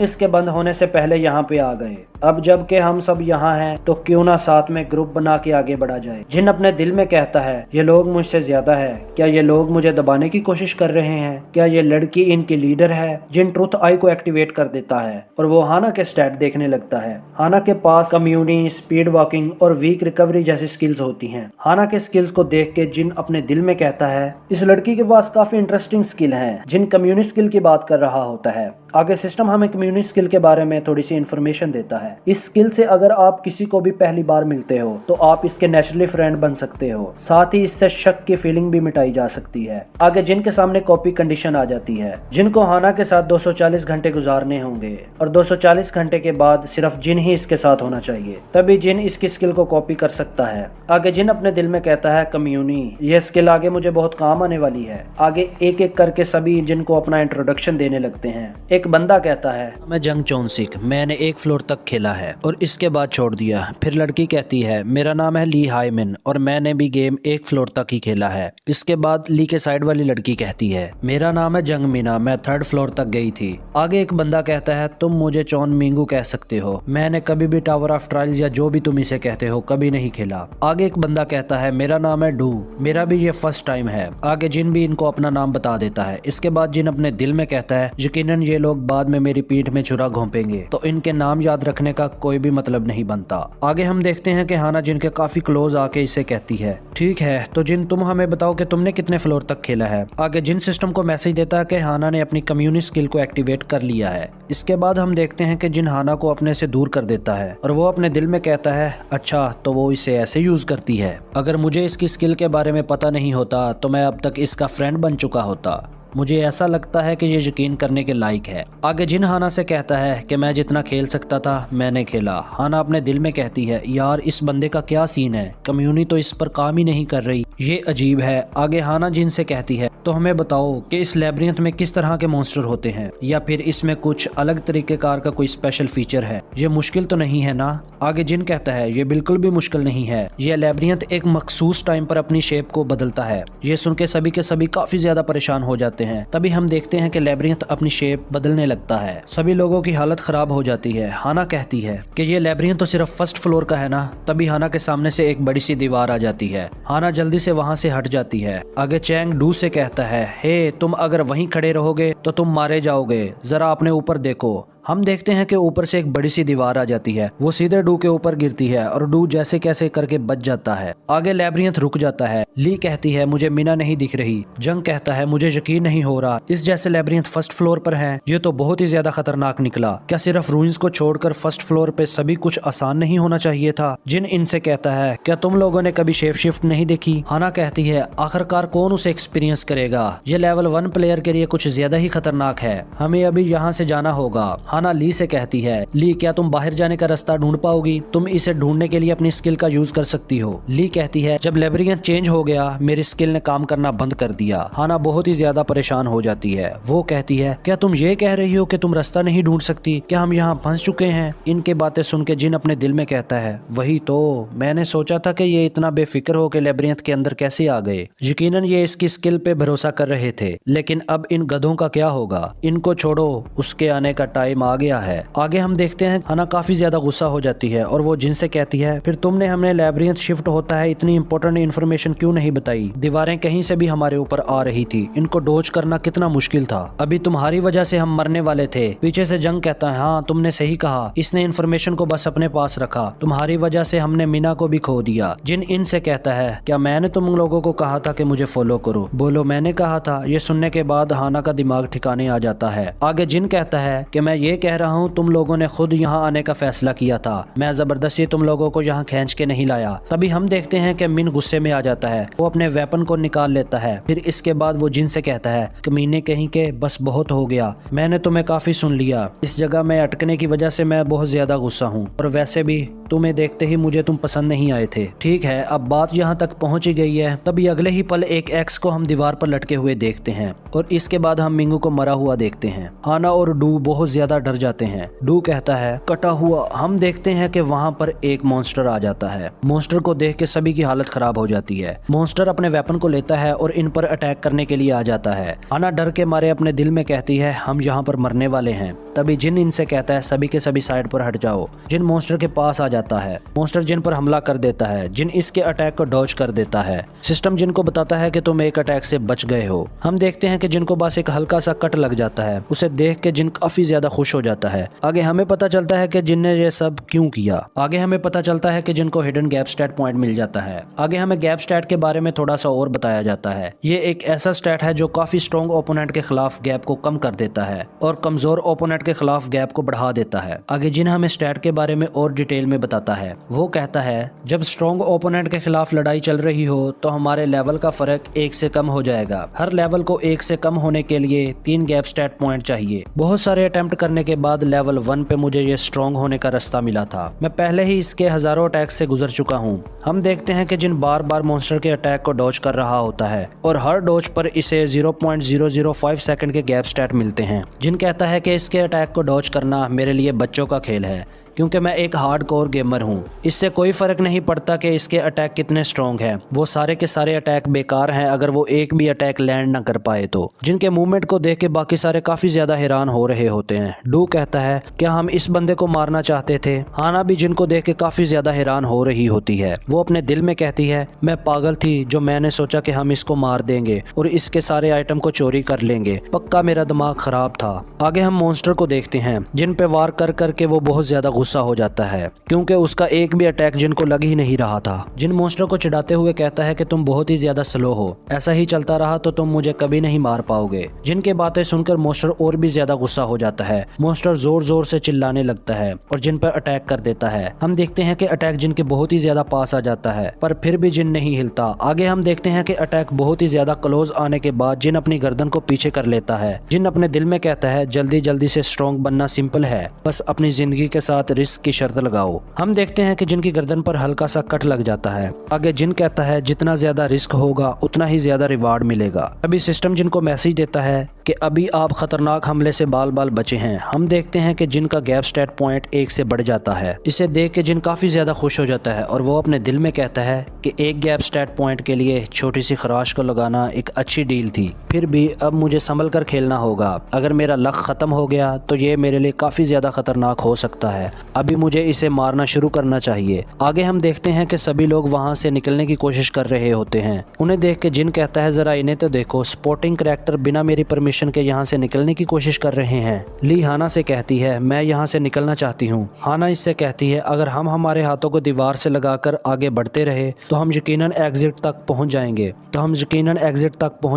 इसके बंद होने से पहले यहाँ पे आ गए। अब जबकि हम सब यहाँ हैं तो क्यों ना साथ में ग्रुप बना के आगे बढ़ा जाए। जिन अपने दिल में कहता है, ये लोग मुझसे ज्यादा है। क्या ये लोग मुझे दबाने की कोशिश कर रहे हैं? क्या ये लड़की इनकी लीडर है? जिन ट्रुथ आई को एक्टिवेट कर देता है और वो हाना के स्टैट देखने लगता है। हाना के पास कम्युनिटी, स्पीड वॉकिंग और वीक रिकवरी जैसी स्किल्स होती हैं। हाना के स्किल्स को देख के जिन अपने दिल में कहता है, इस लड़की के पास काफी इंटरेस्टिंग स्किल हैं। जिन कम्युनिटी स्किल की बात कर रहा होता है। आगे सिस्टम हमें कम्युनिटी स्किल के बारे में थोड़ी सी इन्फॉर्मेशन देता है। इस स्किल से अगर आप किसी को भी पहली बार मिलते हो तो आप इसके नेचुरली फ्रेंड बन सकते हो। साथ ही इससे शक की फीलिंग भी मिटाई जा सकती है। आगे जिन के सामने कॉपी कंडीशन आ जाती है। जिनको हाना के साथ 240 घंटे गुजारने होंगे और 240 घंटे के बाद सिर्फ जिन ही इसके साथ होना चाहिए, तभी जिन इसकी स्किल को कॉपी कर सकता है। आगे जिन अपने दिल में कहता है, कम्युनिटी, यह स्किल आगे मुझे बहुत काम आने वाली है। आगे एक एक करके सभी जिन को अपना इंट्रोडक्शन देने लगते हैं। एक बंदा कहता है, मैं जंग चौनसिक, मैंने 1 फ्लोर तक खेला है और इसके बाद छोड़ दिया। फिर लड़की कहती है, मेरा नाम है ली हाईमिन और मैंने भी गेम 1 फ्लोर तक ही खेला है। इसके बाद ली के साइड वाली लड़की कहती है, मेरा नाम है जंग मीना, मैं 3rd फ्लोर तक गई थी। आगे एक बंदा कहता है, तुम मुझे चौन मिंगू कह सकते हो, मैंने कभी भी टावर ऑफ ट्रायल्स या जो भी तुम इसे कहते हो कभी नहीं खेला। आगे एक बंदा कहता है, मेरा नाम है डू, मेरा भी ये फर्स्ट टाइम है। आगे जिन भी इनको अपना नाम बता देता है। इसके बाद जिन अपने दिल में कहता है, यकीनन ये लोग बाद में मेरी पीठ में छुरा घोंपेंगे, तो इनके नाम याद रखने का कोई भी मतलब नहीं बनता। आगे हम देखते हैं कि हाना जिनके काफी क्लोज आके इसे कहती है, ठीक है, तो जिन तुम हमें बताओ कि तुमने कितने फ्लोर तक खेला है। आगे जिन सिस्टम को मैसेज देता है कि हाना ने अपनी कम्युनिटी स्किल को एक्टिवेट कर लिया है। इसके बाद हम देखते हैं कि जिन हाना को अपने से दूर कर देता है और वो अपने दिल में कहता है, अच्छा, तो वो इसे ऐसे यूज करती है। अगर मुझे इसकी स्किल के बारे में पता नहीं होता तो मैं अब तक इसका फ्रेंड बन चुका होता। मुझे ऐसा लगता है कि ये यकीन करने के लायक है। आगे जिन हाना से कहता है कि मैं जितना खेल सकता था मैंने खेला। हाना अपने दिल में कहती है, यार इस बंदे का क्या सीन है, कम्युनिटी तो इस पर काम ही नहीं कर रही। ये अजीब है। आगे हाना जिन से कहती है, तो हमें बताओ कि इस लैब्रियंथ में किस तरह के मॉन्स्टर होते हैं, या फिर इसमें कुछ अलग तरीकेकार का कोई स्पेशल फीचर है। ये मुश्किल तो नहीं है ना। आगे जिन कहता है, ये बिल्कुल भी मुश्किल नहीं है। ये लैब्रियंथ एक मखसूस टाइम पर अपनी शेप को बदलता है। ये सुन के सभी के सभी काफी ज्यादा परेशान हो जाते हैं। तभी हम देखते हैं कि लैब्रियंथ अपनी शेप बदलने लगता है। सभी लोगों की हालत खराब हो जाती है। हाना कहती है कि ये लैब्रियंथ तो सिर्फ फर्स्ट फ्लोर का है ना। तभी हाना के सामने से एक बड़ी सी दीवार आ जाती है। हाना जल्दी से वहां से हट जाती है। आगे चैंग डू से कहता है, हे तुम अगर वहीं खड़े रहोगे तो तुम मारे जाओगे, जरा अपने ऊपर देखो। हम देखते हैं कि ऊपर से एक बड़ी सी दीवार आ जाती है। वो सीधे डू के ऊपर गिरती है और डू जैसे कैसे करके बच जाता है। आगे लैब्रियंथ रुक जाता है। ली कहती है, मुझे मीना नहीं दिख रही। जंग कहता है, मुझे यकीन नहीं हो रहा, इस जैसे लैब्रियंथ फर्स्ट फ्लोर पर है। ये तो बहुत ही ज्यादा खतरनाक निकला। क्या सिर्फ रूइंस को छोड़कर फर्स्ट फ्लोर पे सभी कुछ आसान नहीं होना चाहिए था? जिन इनसे कहता है, क्या तुम लोगों ने कभी शेप शिफ्ट नहीं देखी? हाना कहती है, आखिरकार कौन उसे एक्सपीरियंस करेगा? ये लेवल 1 प्लेयर के लिए कुछ ज्यादा ही खतरनाक है। हमें अभी यहाँ से जाना होगा। हाना ली से कहती है, ली क्या तुम बाहर जाने का रास्ता ढूंढ पाओगी? तुम इसे ढूंढने के लिए अपनी स्किल का यूज कर सकती हो। ली कहती है, जब लैब्रियंथ चेंज हो गया मेरी स्किल ने काम करना बंद कर दिया। हाना बहुत ही ज्यादा परेशान हो जाती है। वो कहती है, क्या तुम ये कह रही हो कि तुम रास्ता नहीं ढूंढ सकती? क्या हम यहाँ फंस चुके हैं? इनके बातें सुन के जिन अपने दिल में कहता है, वही तो मैंने सोचा था कि ये इतना बेफिक्र हो के लैब्रियंथ के अंदर कैसे आ गए। यकीनन ये इसकी स्किल पे भरोसा कर रहे थे, लेकिन अब इन गधों का क्या होगा? इनको छोड़ो, उसके आने का टाइम आ गया है। आगे हम देखते हैं हाना काफी ज्यादा गुस्सा हो जाती है और वो जिन से कहती है, फिर तुमने हमें लैब्रियंथ शिफ्ट होता है इतनी इंपॉर्टेंट इन्फॉर्मेशन क्यों नहीं बताई? दीवारें कहीं से भी हमारे ऊपर आ रही थी, इनको डोज करना कितना मुश्किल था। अभी तुम्हारी वजह से हम मरने वाले थे। पीछे से जंग कहता है, हाँ तुमने सही कहा, इसने इन्फॉर्मेशन को बस अपने पास रखा। तुम्हारी वजह से हमने मीना को भी खो दिया। जिन इनसे कहता है, क्या मैंने तुम लोगों को कहा था कि मुझे फॉलो करो? बोलो मैंने कहा था। ये सुनने के बाद हाना का दिमाग ठिकाने आ जाता है। आगे जिन कहता है कि मैं ये कह रहा हूँ तुम लोगों ने खुद यहाँ आने का फैसला किया था, मैं जबरदस्ती तुम लोगों को यहाँ खींच के नहीं लाया। तभी हम देखते हैं कि मिन गुस्से में आ जाता है। वो अपने वेपन को निकाल लेता है। फिर इसके बाद वो जिन से कहता है, कमीने कहीं के, बस बहुत हो गया, मैंने तुम्हें काफी सुन लिया। इस जगह में अटकने की वजह से मैं बहुत ज्यादा गुस्सा हूँ, और वैसे भी तुम्हें देखते ही मुझे तुम पसंद नहीं आए थे। ठीक है, अब बात यहाँ तक पहुँच ही गई है। तभी अगले ही पल एक एक्स को हम दीवार पर लटके हुए देखते हैं, और इसके बाद हम मिंगू को मरा हुआ देखते हैं। हाना और डू बहुत ज्यादा डर जाते हैं। डू कहता है, कटा हुआ। हम देखते हैं कि वहाँ पर एक मॉन्स्टर आ जाता है। मॉन्स्टर को देख के सभी की हालत खराब हो जाती है। मॉन्स्टर अपने वेपन को लेता है और इन पर अटैक करने के लिए आ जाता है। हाना डर के मारे अपने दिल में कहती है, हम यहाँ पर मरने वाले हैं। तभी जिन इनसे कहता है, सभी के सभी साइड पर हट जाओ। जिन मॉन्स्टर के पास आ जाता है। मॉन्स्टर जिन पर हमला कर देता है। जिन इसके अटैक को डॉज कर देता है। सिस्टम जिनको बताता है कि तुम एक अटैक से बच गए हो। हम देखते हैं कि जिनको बस एक हल्का सा कट लग जाता है। उसे देख के जिन काफी ज्यादा खुश हो जाता है। आगे हमें पता चलता है कि जिन ने ये सब क्यों किया। आगे हमें पता चलता है कि जिनको हिडन गैप स्टैट पॉइंट मिल जाता है। आगे हमें गैप स्टैट के बारे में थोड़ा सा और बताया जाता है। ये एक ऐसा स्टैट है जो काफी स्ट्रॉन्ग ओपोनेंट के खिलाफ गैप को कम कर देता है और कमजोर ओपोनेंट के खिलाफ गैप को बढ़ा देता है। आगे जिन हमें स्टैट के बारे में और डिटेल में बताता है। वो कहता है, जब स्ट्रॉन्ग ओपोनेंट के खिलाफ लड़ाई चल रही हो तो हमारे लेवल का फर्क 1 से कम हो जाएगा। हर लेवल को 1 से कम होने के लिए 3 गैप स्टैट पॉइंट चाहिए। बहुत सारे अटेम्प्ट करने के बाद लेवल 1 पे मुझे ये स्ट्रॉन्ग होने का रास्ता मिला था। मैं पहले ही इसके हजारों अटैक से गुजर चुका हूँ। हम देखते हैं कि जिन बार बार मॉन्स्टर के अटैक को डॉज कर रहा होता है और हर डॉज पर इसे 0.005 सेकंड के गैप स्टैट मिलते हैं। जिन कहता है कि इसके अटैक को डॉज करना मेरे लिए बच्चों का खेल है, क्योंकि मैं एक हार्डकोर गेमर हूँ। इससे कोई फर्क नहीं पड़ता कि इसके अटैक कितने स्ट्रॉन्ग हैं। वो सारे के सारे अटैक बेकार हैं अगर वो एक भी अटैक लैंड ना कर पाए तो। जिनके मूवमेंट को देख के बाकी सारे काफी ज्यादा हैरान हो रहे होते हैं। डू कहता है, क्या हम इस बंदे को मारना चाहते थे? हाना भी जिनको देख के काफी ज्यादा हैरान हो रही होती है। वो अपने दिल में कहती है, मैं पागल थी जो मैंने सोचा कि हम इसको मार देंगे और इसके सारे आइटम को चोरी कर लेंगे। पक्का मेरा दिमाग खराब था। आगे हम मॉन्स्टर को देखते हैं। जिन पे वार कर करके वो बहुत ज्यादा गुस्सा हो जाता है, क्योंकि उसका एक भी अटैक जिनको लग ही नहीं रहा था। जिन मॉन्स्टर को चिढ़ाते हुए कहता है कि तुम बहुत ही ज्यादा स्लो हो, ऐसा ही चलता रहा तो तुम मुझे कभी नहीं मार पाओगे। जिनके बातें सुनकर मॉन्स्टर और भी ज्यादा गुस्सा हो जाता है। मॉन्स्टर जोर जोर से चिल्लाने लगता है और जिन पर अटैक कर देता है। हम देखते हैं कि अटैक जिनके बहुत ही ज्यादा पास आ जाता है, पर फिर भी जिन नहीं हिलता। आगे हम देखते हैं कि अटैक बहुत ही ज्यादा क्लोज आने के बाद जिन अपनी गर्दन को पीछे कर लेता है। जिन अपने दिल में कहता है, जल्दी जल्दी से स्ट्रॉन्ग बनना सिंपल है, बस अपनी जिंदगी के साथ रिस्क की शर्त लगाओ। हम देखते हैं कि जिन की गर्दन पर हल्का सा कट लग जाता है। आगे जिन कहता है जितना ज्यादा रिस्क होगा उतना ही ज्यादा रिवार्ड मिलेगा। अभी सिस्टम जिन को मैसेज देता है कि अभी आप खतरनाक हमले से बाल बाल बचे हैं। हम देखते हैं कि जिन का गैप स्टैट पॉइंट 1 से बढ़ जाता है। इसे देख के जिन काफी ज्यादा खुश हो जाता है और वो अपने दिल में कहता है कि एक गैप स्टैट पॉइंट के लिए छोटी सी खराश को लगाना एक अच्छी डील थी। फिर भी अब मुझे संभल कर खेलना होगा। अगर मेरा लक खत्म हो गया तो ये मेरे लिए काफी ज्यादा खतरनाक हो सकता है। अभी मुझे इसे मारना शुरू करना चाहिए। आगे हम देखते हैं कि सभी लोग वहां से निकलने की कोशिश कर रहे होते हैं। उन्हें देख के जिन कहता है जरा इन्हें तो देखो, स्पोर्टिंग करैक्टर बिना मेरी परमिशन के यहाँ से निकलने की कोशिश कर रहे हैं। ली हाना से कहती है मैं यहाँ से निकलना चाहती हूँ। हाना इससे कहती है अगर हम हमारे हाथों को दीवार से लगाकर आगे बढ़ते रहे तो हम यकीनन एग्जिट तक पहुंच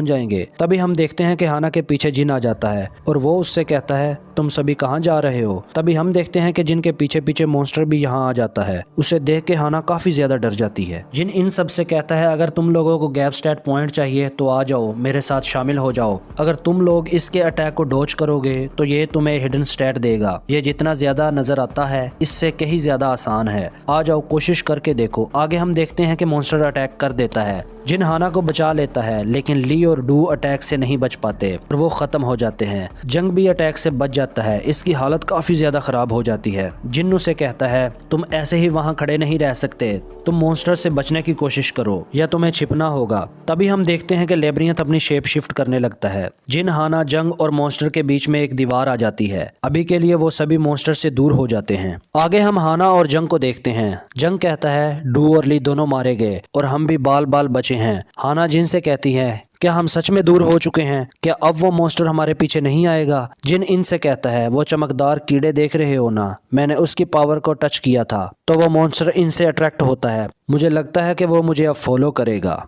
जाएंगे। तभी हम देखते हैं कि हाना के पीछे जिन आ जाता है और वो उससे कहता है तुम सभी कहाँ जा रहे हो। तभी हम देखते हैं कि जिन के पीछे पीछे मॉन्स्टर भी यहाँ आ जाता है। उसे देख के हाना काफी ज्यादा डर जाती है। जिन इन सब से कहता है अगर तुम लोगों को गैप स्टैट पॉइंट चाहिए तो आ जाओ, मेरे साथ शामिल हो जाओ। अगर तुम लोग इसके अटैक को डॉज करोगे तो ये तुम्हें हिडन स्टैट देगा। ये जितना ज्यादा नजर आता है इससे कहीं ज्यादा आसान है। आ जाओ, कोशिश करके देखो। आगे हम देखते हैं कि मॉन्स्टर अटैक कर देता है। जिन हाना को बचा लेता है लेकिन ली और डू अटैक से नहीं बच पाते और वो खत्म हो जाते हैं। जंग भी अटैक से बच जाता है। इसकी हालत काफी ज्यादा खराब हो जाती है। जिन उसे कहता है तुम ऐसे ही वहां खड़े नहीं रह सकते, तुम मॉन्स्टर से बचने की कोशिश करो या तुम्हें छिपना होगा। तभी हम देखते हैं कि लेब्रियंथ अपनी शेप शिफ्ट करने लगता है। जिन, हाना, जंग और मॉन्स्टर के बीच में एक दीवार आ जाती है। अभी के लिए वो सभी मॉन्स्टर से दूर हो जाते हैं। आगे हम हाना और जंग को देखते हैं। जंग कहता है डू और ली दोनों मारे गए और हम भी बाल बाल बचे हैं। हाना जिन से कहती है क्या हम सच में दूर हो चुके हैं? क्या अब वो मॉन्स्टर हमारे पीछे नहीं आएगा? जिन इनसे कहता है वो चमकदार कीड़े देख रहे हो ना, मैंने उसकी पावर को टच किया था तो वो मॉन्स्टर इनसे अट्रैक्ट होता है। मुझे लगता है कि वो मुझे अब फॉलो करेगा।